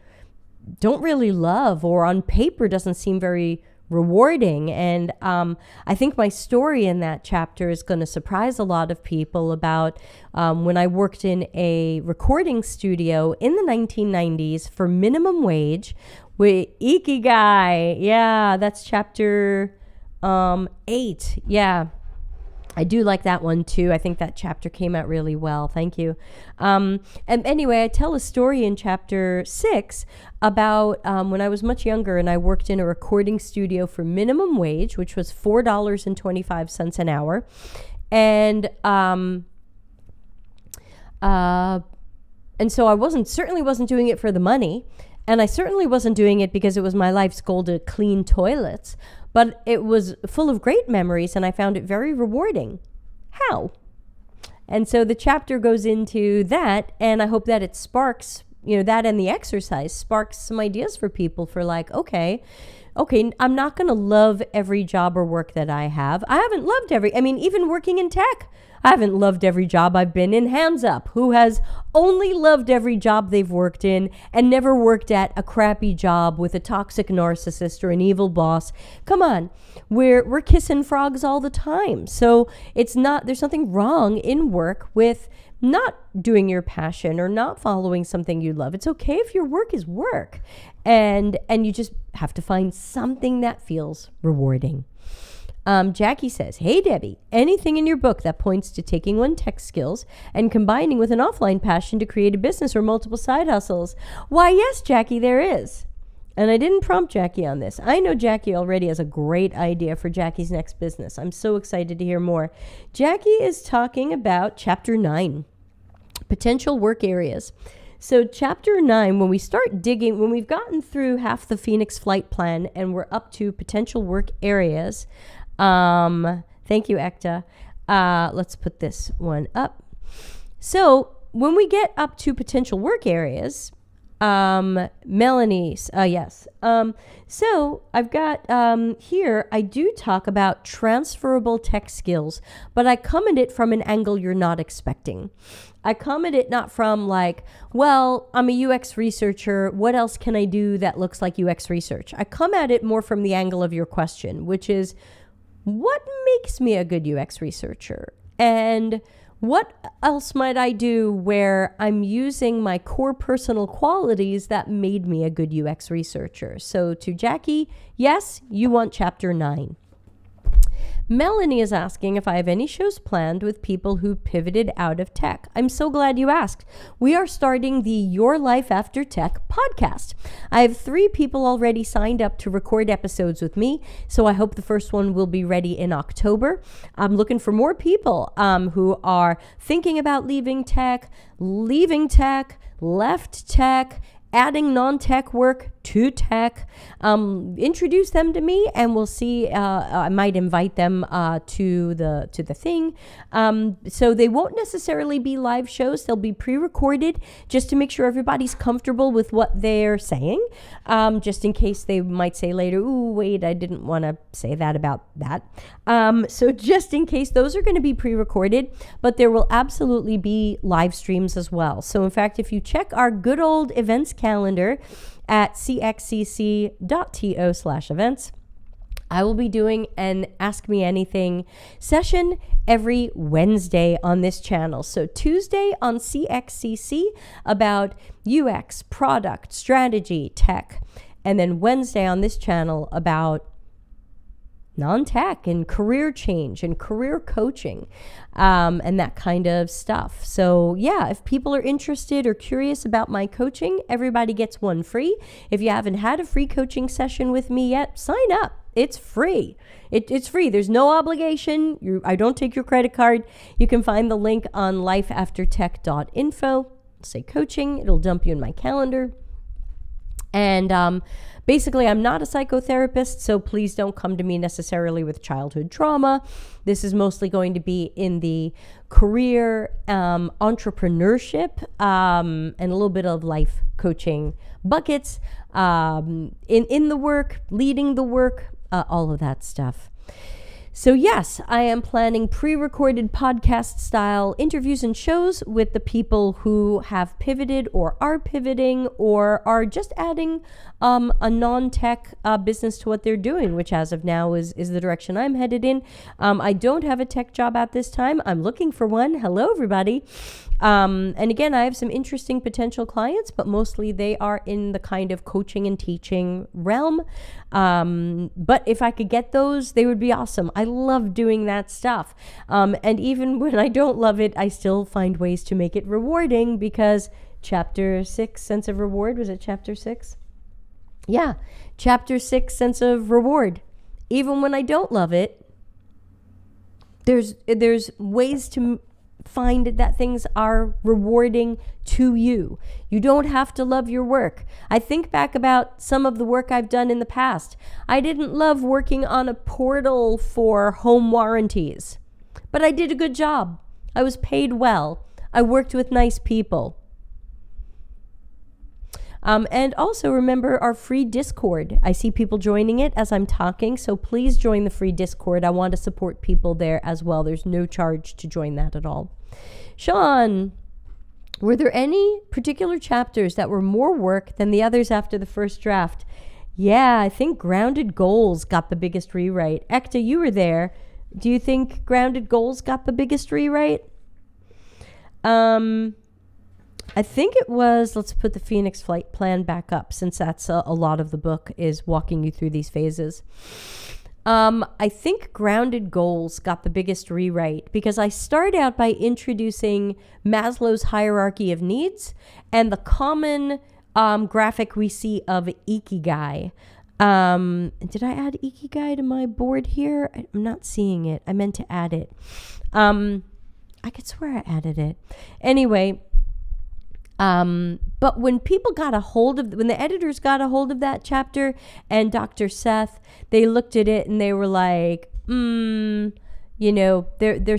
don't really love or on paper doesn't seem very rewarding? And I think my story in that chapter is going to surprise a lot of people about when I worked in a recording studio in the 1990s for minimum wage with Ikigai. Yeah, that's chapter 8. Yeah. I do like that one too. I think that chapter came out really well. Thank you. And anyway, I tell a story in chapter 6 about when I was much younger and I worked in a recording studio for minimum wage, which was $4.25 an hour. And so I certainly wasn't doing it for the money. And I certainly wasn't doing it because it was my life's goal to clean toilets. But it was full of great memories, and I found it very rewarding. How? And so the chapter goes into that, and I hope that it sparks, that and the exercise sparks some ideas for people for like, okay, I'm not going to love every job or work that I have. I haven't loved even working in tech, I haven't loved every job I've been in. Hands up. Who has only loved every job they've worked in and never worked at a crappy job with a toxic narcissist or an evil boss? Come on. We're kissing frogs all the time. So there's nothing wrong in work with not doing your passion or not following something you love. It's okay if your work is work. And you just have to find something that feels rewarding. Jackie says, hey, Debbie, anything in your book that points to taking on tech skills and combining with an offline passion to create a business or multiple side hustles? Why, yes, Jackie, there is. And I didn't prompt Jackie on this. I know Jackie already has a great idea for Jackie's next business. I'm so excited to hear more. Jackie is talking about Chapter 9, potential work areas. So Chapter 9, when we start digging, when we've gotten through half the Phoenix flight plan and we're up to potential work areas, thank you, Ekta. Let's put this one up. So when we get up to potential work areas, Melanie's, yes. So I've got, here, I do talk about transferable tech skills, but I come at it from an angle you're not expecting. I come at it not from like, well, I'm a UX researcher. What else can I do that looks like UX research? I come at it more from the angle of your question, which is, what makes me a good UX researcher? And what else might I do where I'm using my core personal qualities that made me a good UX researcher? So to Jackie, yes, you want Chapter 9. Melanie is asking if I have any shows planned with people who pivoted out of tech. I'm so glad you asked. We are starting the Your Life After Tech podcast. I have 3 people already signed up to record episodes with me, so I hope the first one will be ready in October. I'm looking for more people who are thinking about leaving tech, left tech, adding non-tech work to tech, introduce them to me, and we'll see. I might invite them to the thing. So they won't necessarily be live shows. They'll be pre-recorded just to make sure everybody's comfortable with what they're saying. Just in case they might say later, "Ooh, wait, I didn't want to say that about that." So just in case, those are going to be pre-recorded, but there will absolutely be live streams as well. So in fact, if you check our good old events calendar at cxcc.to/events, I will be doing an Ask Me Anything session every Wednesday on this channel. So Tuesday on CXCC about UX, product, strategy, tech. And then Wednesday on this channel about non-tech and career change and career coaching, and that kind of stuff. So yeah, if people are interested or curious about my coaching, everybody gets one free. If you haven't had a free coaching session with me yet, sign up. It's free. It's free. There's no obligation. I don't take your credit card. You can find the link on lifeaftertech.info. Say coaching. It'll dump you in my calendar. And basically, I'm not a psychotherapist, so please don't come to me necessarily with childhood trauma. This is mostly going to be in the career, entrepreneurship, and a little bit of life coaching buckets, in the work, leading the work, all of that stuff. So yes, I am planning pre-recorded podcast style interviews and shows with the people who have pivoted or are pivoting or are just adding a non-tech business to what they're doing, which as of now is the direction I'm headed in. I don't have a tech job at this time. I'm looking for one. Hello, everybody. And again, I have some interesting potential clients, but mostly they are in the kind of coaching and teaching realm. But if I could get those, they would be awesome. I love doing that stuff. And even when I don't love it, I still find ways to make it rewarding because chapter 6, sense of reward, was it chapter 6? Yeah, chapter 6, sense of reward. Even when I don't love it, there's ways to find that things are rewarding to you. You don't have to love your work. I think back about some of the work I've done in the past. I didn't love working on a portal for home warranties, but I did a good job. I was paid well. I worked with nice people. And also remember our free Discord. I see people joining it as I'm talking, so please join the free Discord. I want to support people there as well. There's no charge to join that at all. Sean, were there any particular chapters that were more work than the others after the first draft? Yeah, I think Grounded Goals got the biggest rewrite. Ekta, you were there. Do you think Grounded Goals got the biggest rewrite? I think it was, let's put the Phoenix Flight Plan back up, since that's a lot of the book is walking you through these phases. I think Grounded Goals got the biggest rewrite because I start out by introducing Maslow's hierarchy of needs and the common graphic we see of Ikigai. Did I add Ikigai to my board here? I'm not seeing it. I meant to add it. I could swear I added it. Anyway, but when the editors got a hold of that chapter and Dr. Seth, they looked at it and they were like, there's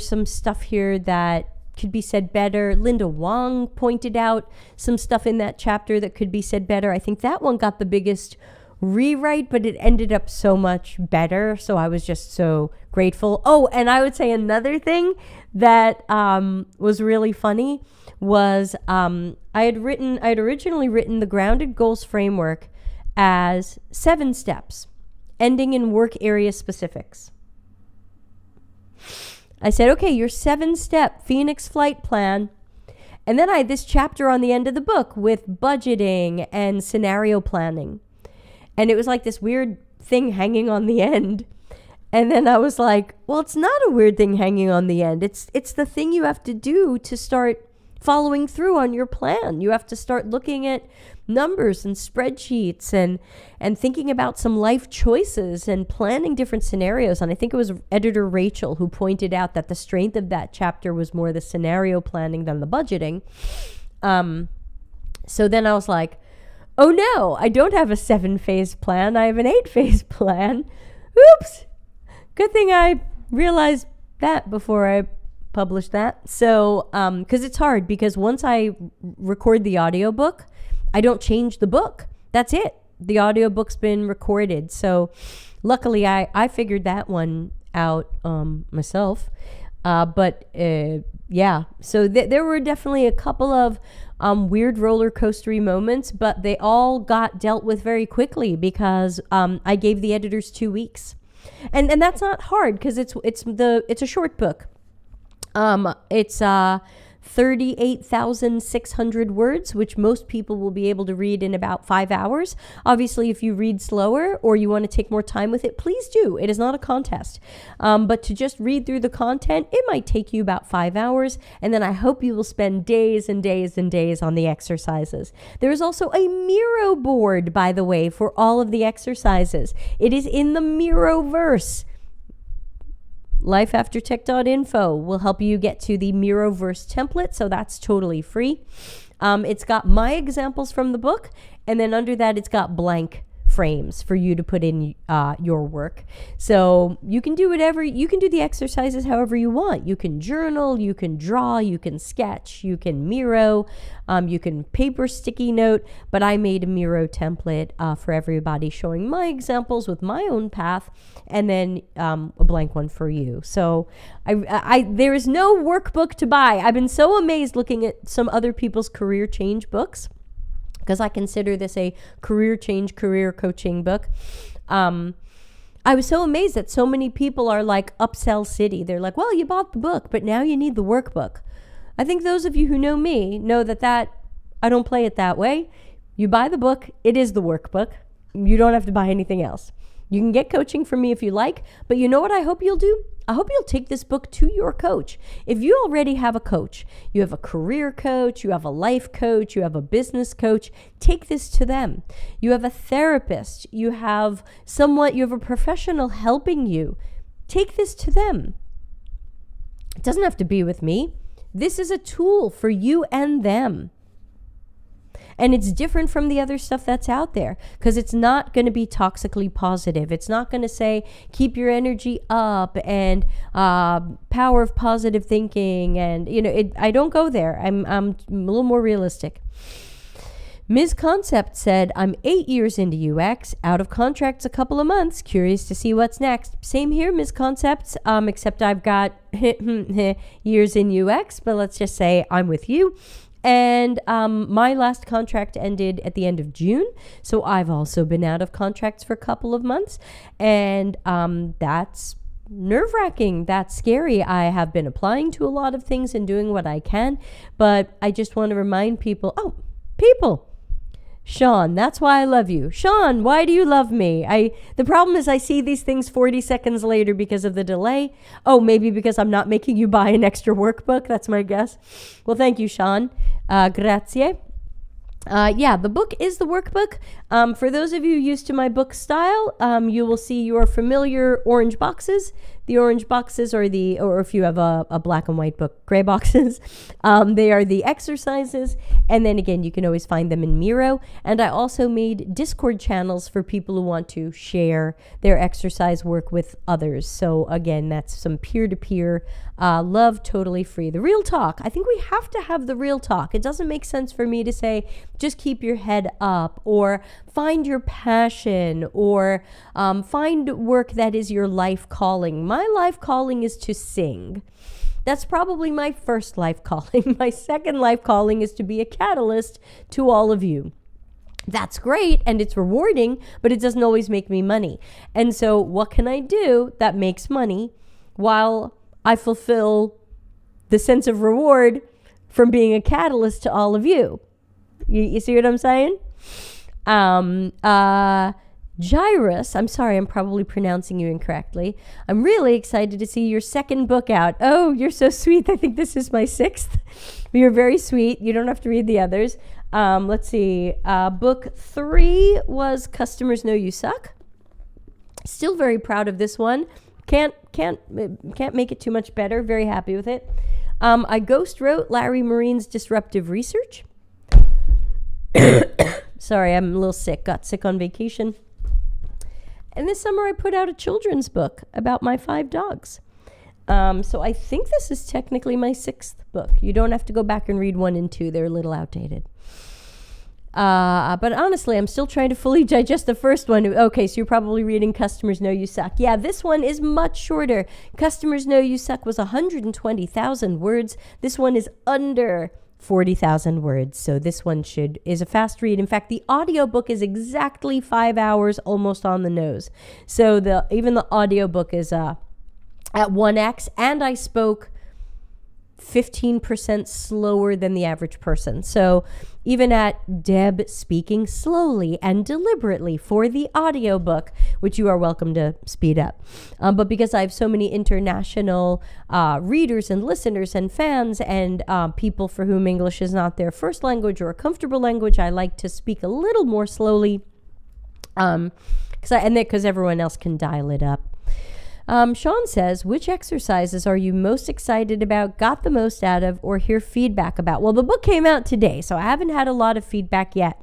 some stuff here that could be said better. Linda Wong pointed out some stuff in that chapter that could be said better. I think that one got the biggest rewrite, but it ended up so much better. So I was just so grateful. Oh, and I would say another thing that was really funny was I had originally written the Grounded Goals framework as 7 steps, ending in work area specifics. I said, okay, your 7-step Phoenix Flight Plan. And then I had this chapter on the end of the book with budgeting and scenario planning. And it was like this weird thing hanging on the end. And then I was like, well, it's not a weird thing hanging on the end. It's the thing you have to do to start following through on your plan. You have to start looking at numbers and spreadsheets and thinking about some life choices and planning different scenarios. And I think it was editor Rachel who pointed out that the strength of that chapter was more the scenario planning than the budgeting. So then I was like, Oh no, I don't have a 7-phase plan. I have an 8-phase plan. Oops. Good thing I realized that before I published that. So, because it's hard, because once I record the audiobook, I don't change the book. That's it. The audiobook's been recorded. So luckily I figured that one out myself. Yeah, so there were definitely a couple of weird roller coastery moments, but they all got dealt with very quickly because I gave the editors 2 weeks, and that's not hard because it's a short book. It's 38,600 words, which most people will be able to read in about 5 hours. Obviously, if you read slower or you want to take more time with it, please do. It is not a contest. But to just read through the content, it might take you about 5 hours. And then I hope you will spend days and days and days on the exercises. There is also a Miro board, by the way, for all of the exercises. It is in the Miroverse. lifeaftertech.info will help you get to the Miroverse template, so that's totally free. It's got my examples from the book, and then under that it's got blank frames for you to put in your work. So you can do whatever, you can do the exercises however you want. You can journal, you can draw, you can sketch, you can Miro, you can paper sticky note, but I made a Miro template for everybody showing my examples with my own path, and then a blank one for you. So there is no workbook to buy. I've been so amazed looking at some other people's career change books, because I consider this a career change, career coaching book. I was so amazed that so many people are like upsell city. They're like, well, you bought the book, but now you need the workbook. I think those of you who know me know that I don't play it that way. You buy the book, it is the workbook. You don't have to buy anything else. You can get coaching from me if you like, but you know what I hope you'll do? I hope you'll take this book to your coach. If you already have a coach, you have a career coach, you have a life coach, you have a business coach, take this to them. You have a therapist, you have a professional helping you. Take this to them. It doesn't have to be with me. This is a tool for you and them. And it's different from the other stuff that's out there because it's not going to be toxically positive. It's not going to say, keep your energy up and power of positive thinking. And, I don't go there. I'm a little more realistic. Ms. Concept said, I'm 8 years into UX, out of contracts a couple of months, curious to see what's next. Same here, Ms. Concepts, except I've got years in UX, but let's just say I'm with you. And my last contract ended at the end of June. So I've also been out of contracts for a couple of months. And that's nerve-wracking. That's scary. I have been applying to a lot of things and doing what I can. But I just want to remind people, Sean, that's why I love you. Sean, why do you love me? The problem is I see these things 40 seconds later because of the delay. Oh, maybe because I'm not making you buy an extra workbook. That's my guess. Well, thank you, Sean. Grazie. The book is the workbook. For those of you used to my book style, you will see your familiar orange boxes. The orange boxes or if you have a black and white book, gray boxes, they are the exercises. And then again, you can always find them in Miro. And I also made Discord channels for people who want to share their exercise work with others. So again, that's some peer-to-peer love, totally free. The real talk. I think we have to have the real talk. It doesn't make sense for me to say, just keep your head up or find your passion or find work that is your life calling. My life calling is to sing. That's probably my first life calling. My second life calling is to be a catalyst to all of you. That's great and it's rewarding, but it doesn't always make me money. And so what can I do that makes money while I fulfill the sense of reward from being a catalyst to all of you? You see what I'm saying? Jairus, I'm sorry, I'm probably pronouncing you incorrectly. I'm really excited to see your second book out. Oh, you're so sweet. I think this is my 6th. You're very sweet. You don't have to read the others. Let's see. Book 3 was Customers Know You Suck. Still very proud of this one. Can't make it too much better. Very happy with it. I ghost wrote Larry Marine's Disruptive Research. Sorry, I'm a little sick. Got sick on vacation. And this summer I put out a children's book about my 5 dogs. So I think this is technically my 6th book. You don't have to go back and read 1 and 2. They're a little outdated. But honestly, I'm still trying to fully digest the first one. Okay, so you're probably reading Customers Know You Suck. Yeah, this one is much shorter. Customers Know You Suck was 120,000 words. This one is under 40,000 words. So this one is a fast read. In fact, the audiobook is exactly 5 hours, almost on the nose. So even the audiobook is at 1x, and I spoke 15% slower than the average person. So even at Deb speaking slowly and deliberately for the audiobook, which you are welcome to speed up. But because I have so many international readers and listeners and fans and people for whom English is not their first language or a comfortable language, I like to speak a little more slowly because everyone else can dial it up. Sean says, which exercises are you most excited about, got the most out of, or hear feedback about? Well, the book came out today, so I haven't had a lot of feedback yet.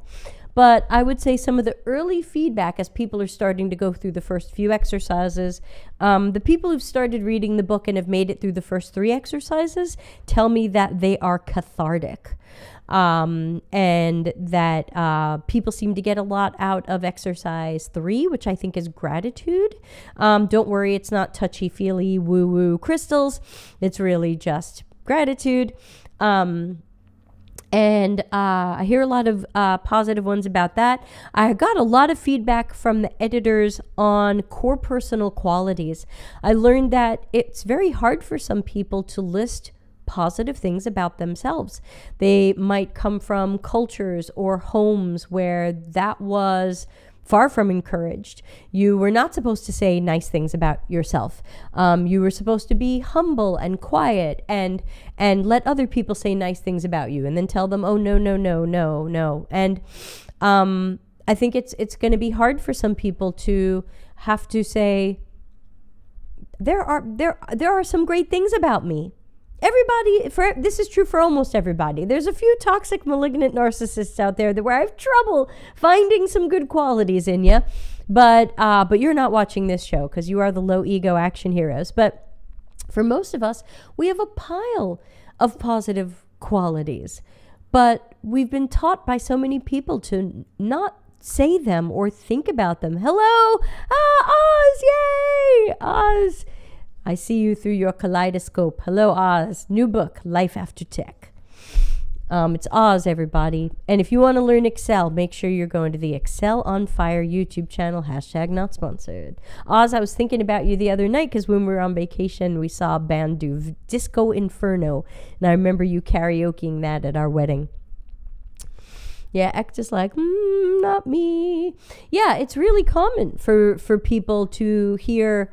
But I would say some of the early feedback as people are starting to go through the first few exercises, the people who've started reading the book and have made it through the first 3 exercises tell me that they are cathartic. And that people seem to get a lot out of exercise 3, which I think is gratitude. Don't worry, it's not touchy-feely, woo-woo crystals. It's really just gratitude. And I hear a lot of positive ones about that. I got a lot of feedback from the editors on core personal qualities. I learned that it's very hard for some people to list positive things about themselves. They might come from cultures or homes where that was far from encouraged. You were not supposed to say nice things about yourself. You were supposed to be humble and quiet and let other people say nice things about you and then tell them, oh, no, no, no, no, no. And I think it's going to be hard for some people to have to say, there are some great things about me. This is true for almost everybody. There's a few toxic, malignant narcissists out there where I have trouble finding some good qualities in you. But you're not watching this show because you are the low ego action heroes. But for most of us, we have a pile of positive qualities. But we've been taught by so many people to not say them or think about them. Hello, Oz, yay, Oz. I see you through your kaleidoscope. Hello, Oz. New book, Life After Tech. It's Oz, everybody. And if you want to learn Excel, make sure you're going to the Excel on Fire YouTube channel, #not sponsored. Oz, I was thinking about you the other night because when we were on vacation, we saw a band do Disco Inferno. And I remember you karaokeing that at our wedding. Yeah, act just like, not me. Yeah, it's really common for people to hear,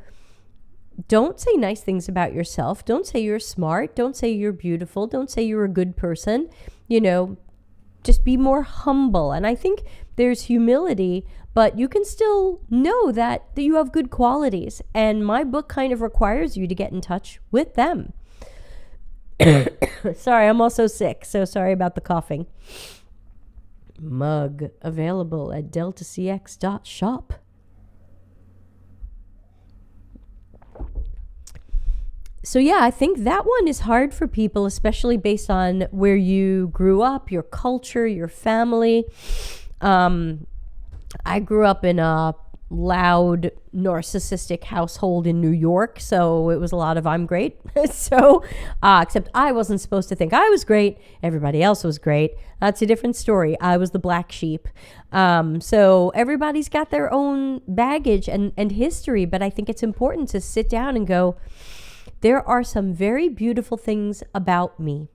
don't say nice things about yourself. Don't say you're smart. Don't say you're beautiful. Don't say you're a good person. Just be more humble. And I think there's humility, but you can still know that you have good qualities. And my book kind of requires you to get in touch with them. Sorry, I'm also sick, so sorry about the coughing. Mug available at deltacx.shop. So yeah, I think that one is hard for people, especially based on where you grew up, your culture, your family. I grew up in a loud, narcissistic household in New York, so it was a lot of I'm great. Except I wasn't supposed to think I was great. Everybody else was great. That's a different story. I was the black sheep. So everybody's got their own baggage and history, but I think it's important to sit down and go, there are some very beautiful things about me,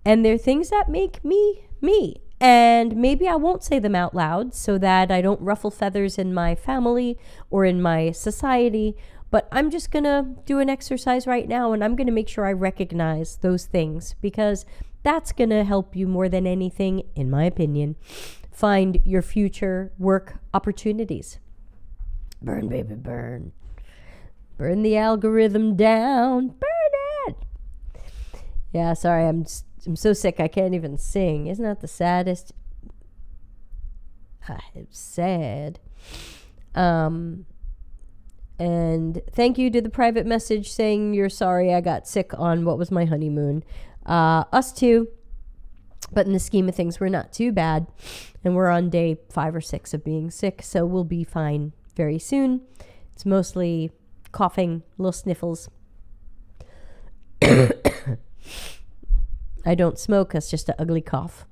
and they're things that make me me. And maybe I won't say them out loud so that I don't ruffle feathers in my family or in my society, but I'm just going to do an exercise right now, and I'm going to make sure I recognize those things, because that's going to help you more than anything, in my opinion, find your future work opportunities. Burn, baby, burn. Burn the algorithm down. Burn it. Yeah, sorry, I'm so sick I can't even sing. Isn't that the saddest? Sad. And thank you to the private message saying you're sorry I got sick on what was my honeymoon. Us too. But in the scheme of things, we're not too bad. And we're on day 5 or 6 of being sick, so we'll be fine very soon. It's mostly coughing, little sniffles. I don't smoke. That's just an ugly cough.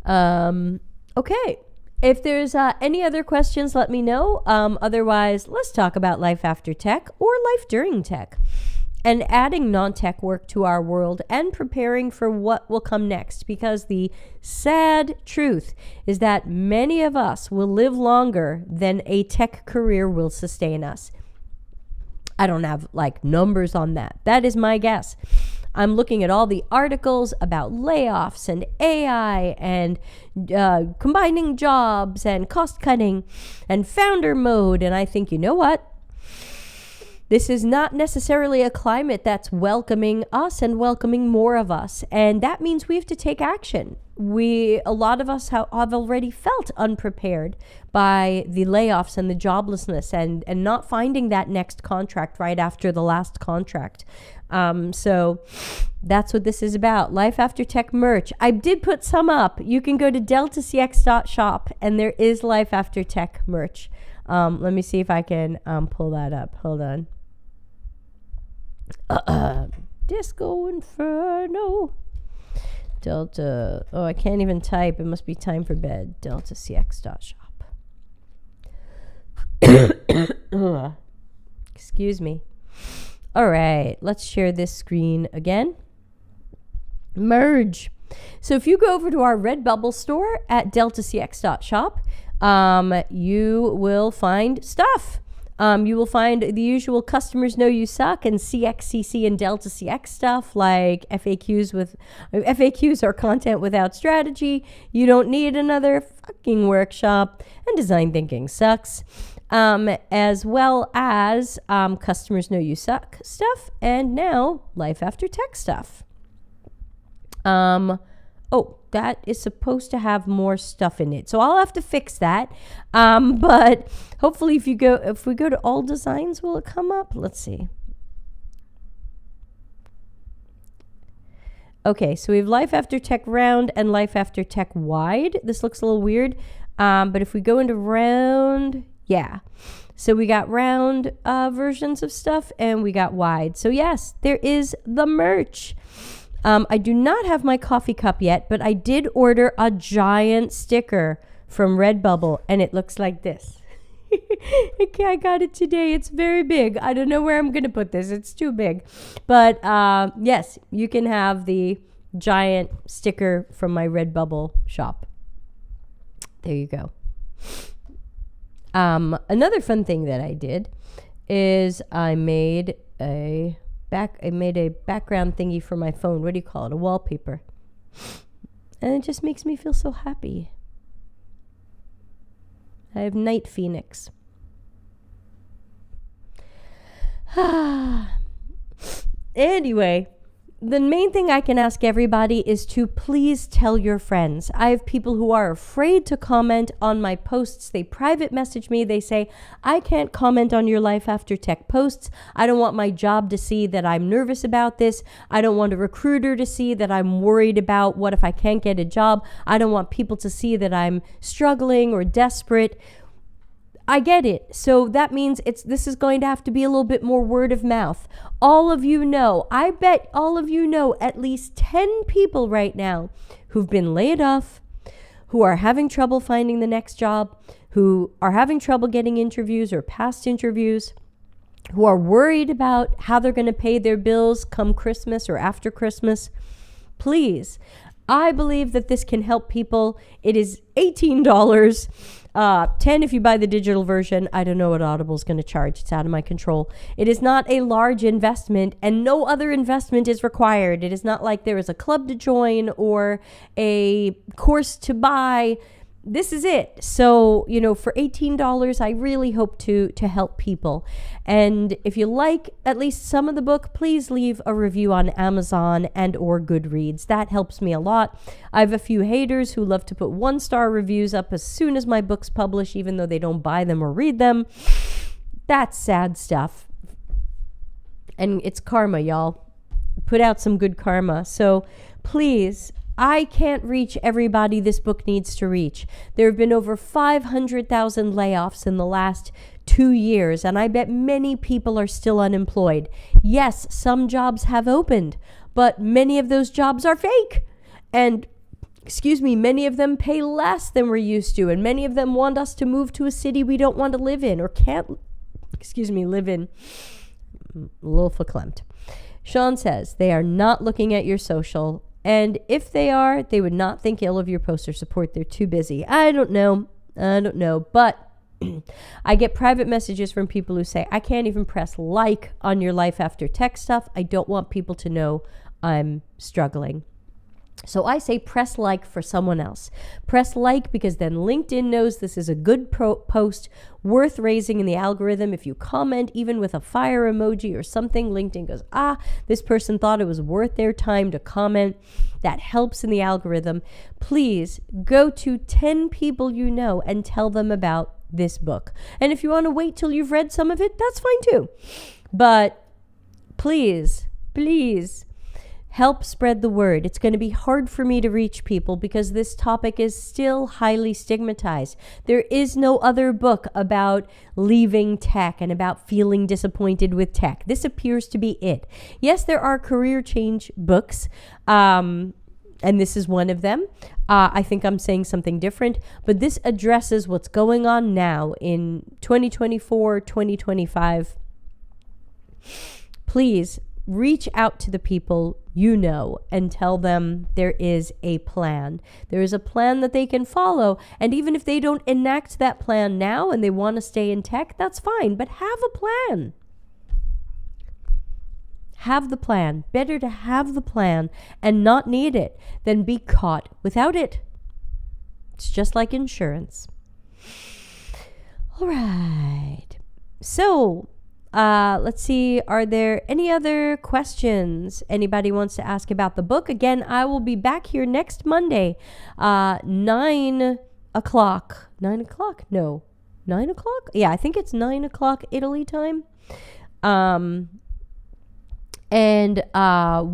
Okay. If there's any other questions, let me know. Otherwise, let's talk about life after tech or life during tech and adding non-tech work to our world and preparing for what will come next. Because the sad truth is that many of us will live longer than a tech career will sustain us. I don't have numbers on that. That is my guess. I'm looking at all the articles about layoffs and AI and combining jobs and cost cutting and founder mode. And I think, you know what? This is not necessarily a climate that's welcoming us and welcoming more of us. And that means we have to take action. A lot of us have already felt unprepared by the layoffs and the joblessness and not finding that next contract right after the last contract. So that's what this is about. Life After Tech merch. I did put some up. You can go to deltacx.shop and there is Life After Tech merch. Let me see if I can pull that up. Hold on. Disco Inferno. Delta. Oh, I can't even type. It must be time for bed. deltacx.shop. Excuse me. All right, let's share this screen again. Merge. So if you go over to our Redbubble store at deltacx.shop, you will find stuff. You will find the usual Customers Know You Suck and CXCC and Delta CX stuff like FAQs are content without strategy. You don't need another fucking workshop, and design thinking sucks. As well as Customers Know You Suck stuff, and now Life After Tech stuff. That is supposed to have more stuff in it, so I'll have to fix that. But hopefully, if we go to all designs, will it come up? Let's see. Okay, so we have Life After Tech Round and Life After Tech Wide. This looks a little weird, but if we go into Round, yeah. So we got round versions of stuff and we got wide. So yes, there is the merch. I do not have my coffee cup yet, but I did order a giant sticker from Redbubble and it looks like this. Okay, I got it today. It's very big. I don't know where I'm going to put this. It's too big. But yes, you can have the giant sticker from my Redbubble shop. There you go. Another fun thing that I did is I made a background thingy for my phone. What do you call it? A wallpaper. And it just makes me feel so happy. I have Night Phoenix. Anyway, the main thing I can ask everybody is to please tell your friends. I have people who are afraid to comment on my posts. They private message me. They say, I can't comment on your Life After Tech posts. I don't want my job to see that I'm nervous about this. I don't want a recruiter to see that I'm worried about what if I can't get a job. I don't want people to see that I'm struggling or desperate. I get it. So that means this is going to have to be a little bit more word of mouth. All of you know, I bet all of you know at least 10 people right now who've been laid off, who are having trouble finding the next job, who are having trouble getting interviews or past interviews, who are worried about how they're going to pay their bills come Christmas or after Christmas. Please, I believe that this can help people. It is $18. $10 if you buy the digital version. I don't know what Audible's going to charge. It's out of my control. It is not a large investment and no other investment is required. It is not like there is a club to join or a course to buy. this is it. So, for $18, I really hope to help people. And if you like at least some of the book, please leave a review on Amazon and or Goodreads. That helps me a lot. I have a few haters who love to put 1-star reviews up as soon as my books publish, even though they don't buy them or read them. That's sad stuff. And it's karma, y'all. Put out some good karma. So please, I can't reach everybody this book needs to reach. There have been over 500,000 layoffs in the last 2 years, and I bet many people are still unemployed. Yes, some jobs have opened, but many of those jobs are fake. And, many of them pay less than we're used to, and many of them want us to move to a city we don't want to live in or can't, live in. A little verklempt. Sean says, they are not looking at your social. And if they are, they would not think ill of your post or support. They're too busy. I don't know. But I get private messages from people who say, I can't even press like on your Life After Tech stuff. I don't want people to know I'm struggling. So I say press like for someone else. Press like because then LinkedIn knows this is a good post worth raising in the algorithm. If you comment even with a fire emoji or something, LinkedIn goes, this person thought it was worth their time to comment. That helps in the algorithm. Please go to 10 people you know and tell them about this book. And if you want to wait till you've read some of it, that's fine too. But please, help spread the word. It's going to be hard for me to reach people because this topic is still highly stigmatized. There is no other book about leaving tech and about feeling disappointed with tech. This appears to be it. Yes, there are career change books, and this is one of them. I think I'm saying something different, but this addresses what's going on now in 2024, 2025. Please reach out to the people you know and tell them there is a plan. There is a plan that they can follow. And even if they don't enact that plan now and they want to stay in tech, that's fine. But have a plan. Have the plan. Better to have the plan and not need it than be caught without it. It's just like insurance. All right. So, let's see. Are there any other questions anybody wants to ask about the book? Again, I will be back here next Monday, 9 o'clock. 9 o'clock? No. 9 o'clock? Yeah, I think it's 9 o'clock Italy time. And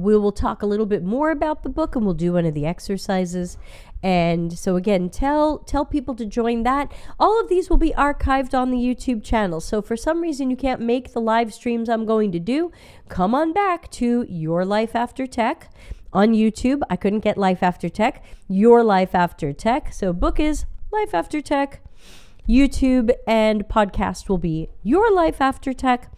we will talk a little bit more about the book, and we'll do one of the exercises. And so again, tell people to join that. All of these will be archived on the YouTube channel. So for some reason you can't make the live streams I'm going to do, come on back to Your Life After Tech on YouTube. I couldn't get Life After Tech. Your Life After Tech. So book is Life After Tech. YouTube and podcast will be Your Life After Tech.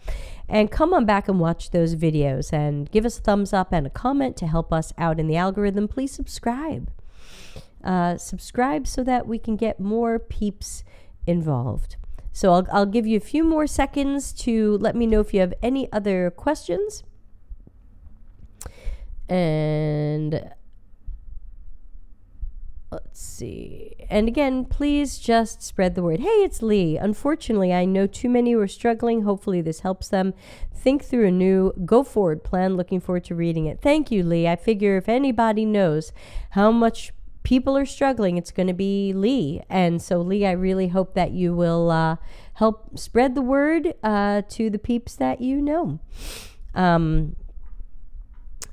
And come on back and watch those videos and give us a thumbs up and a comment to help us out in the algorithm. Please subscribe. Subscribe so that we can get more peeps involved. So I'll give you a few more seconds to let me know if you have any other questions. And let's see. And again, please just spread the word. Hey, it's Lee. Unfortunately, I know too many who are struggling. Hopefully this helps them think through a new go forward plan. Looking forward to reading it. Thank you, Lee. I figure if anybody knows how much people are struggling, it's going to be Lee. And so, Lee, I really hope that you will help spread the word to the peeps that you know.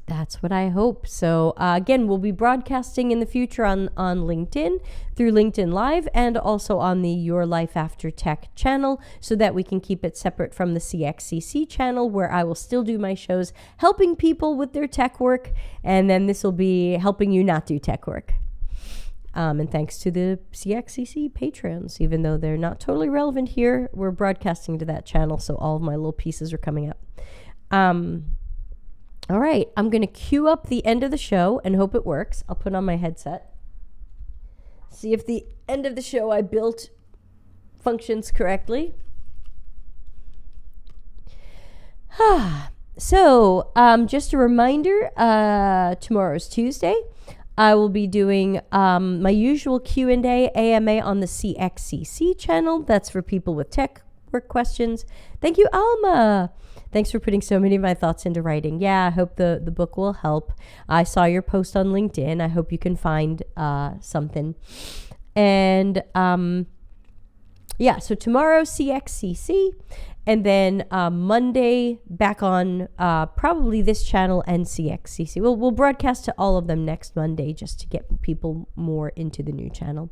That's what I hope. So again, we'll be broadcasting in the future on LinkedIn, through LinkedIn Live, and also on the Your Life After Tech channel, so that we can keep it separate from the CXCC channel, where I will still do my shows helping people with their tech work, and then this will be helping you not do tech work. And thanks to the CXCC patrons, even though they're not totally relevant here, we're broadcasting to that channel, so all of my little pieces are coming up. All right, I'm going to cue up the end of the show and hope it works. I'll put on my headset. See if the end of the show I built functions correctly. So, just a reminder, tomorrow's Tuesday. I will be doing my usual Q&A AMA on the CXCC channel. That's for people with tech work questions. Thank you, Alma. Thanks for putting so many of my thoughts into writing. Yeah, I hope the book will help. I saw your post on LinkedIn. I hope you can find something. And yeah, so tomorrow, CXCC. And then Monday, back on probably this channel and CXCC. We'll broadcast to all of them next Monday just to get people more into the new channel.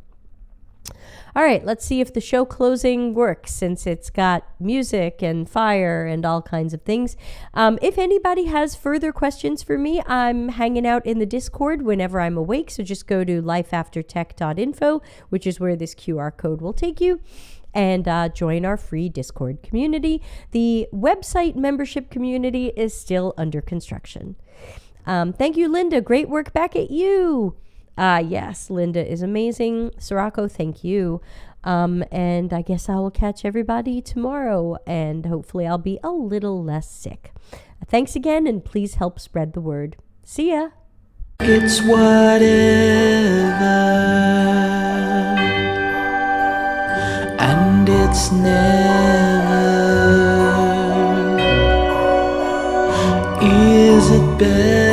All right, let's see if the show closing works, since it's got music and fire and all kinds of things. If anybody has further questions for me, I'm hanging out in the Discord whenever I'm awake. So just go to lifeaftertech.info, which is where this QR code will take you, and join our free Discord community. The website membership community is still under construction. Thank you, Linda. Great work back at you. Yes, Linda is amazing. Sirocco, thank you. And I guess I will catch everybody tomorrow, and hopefully I'll be a little less sick. Thanks again, and please help spread the word. See ya. It's whatever, and it's never. Is it better?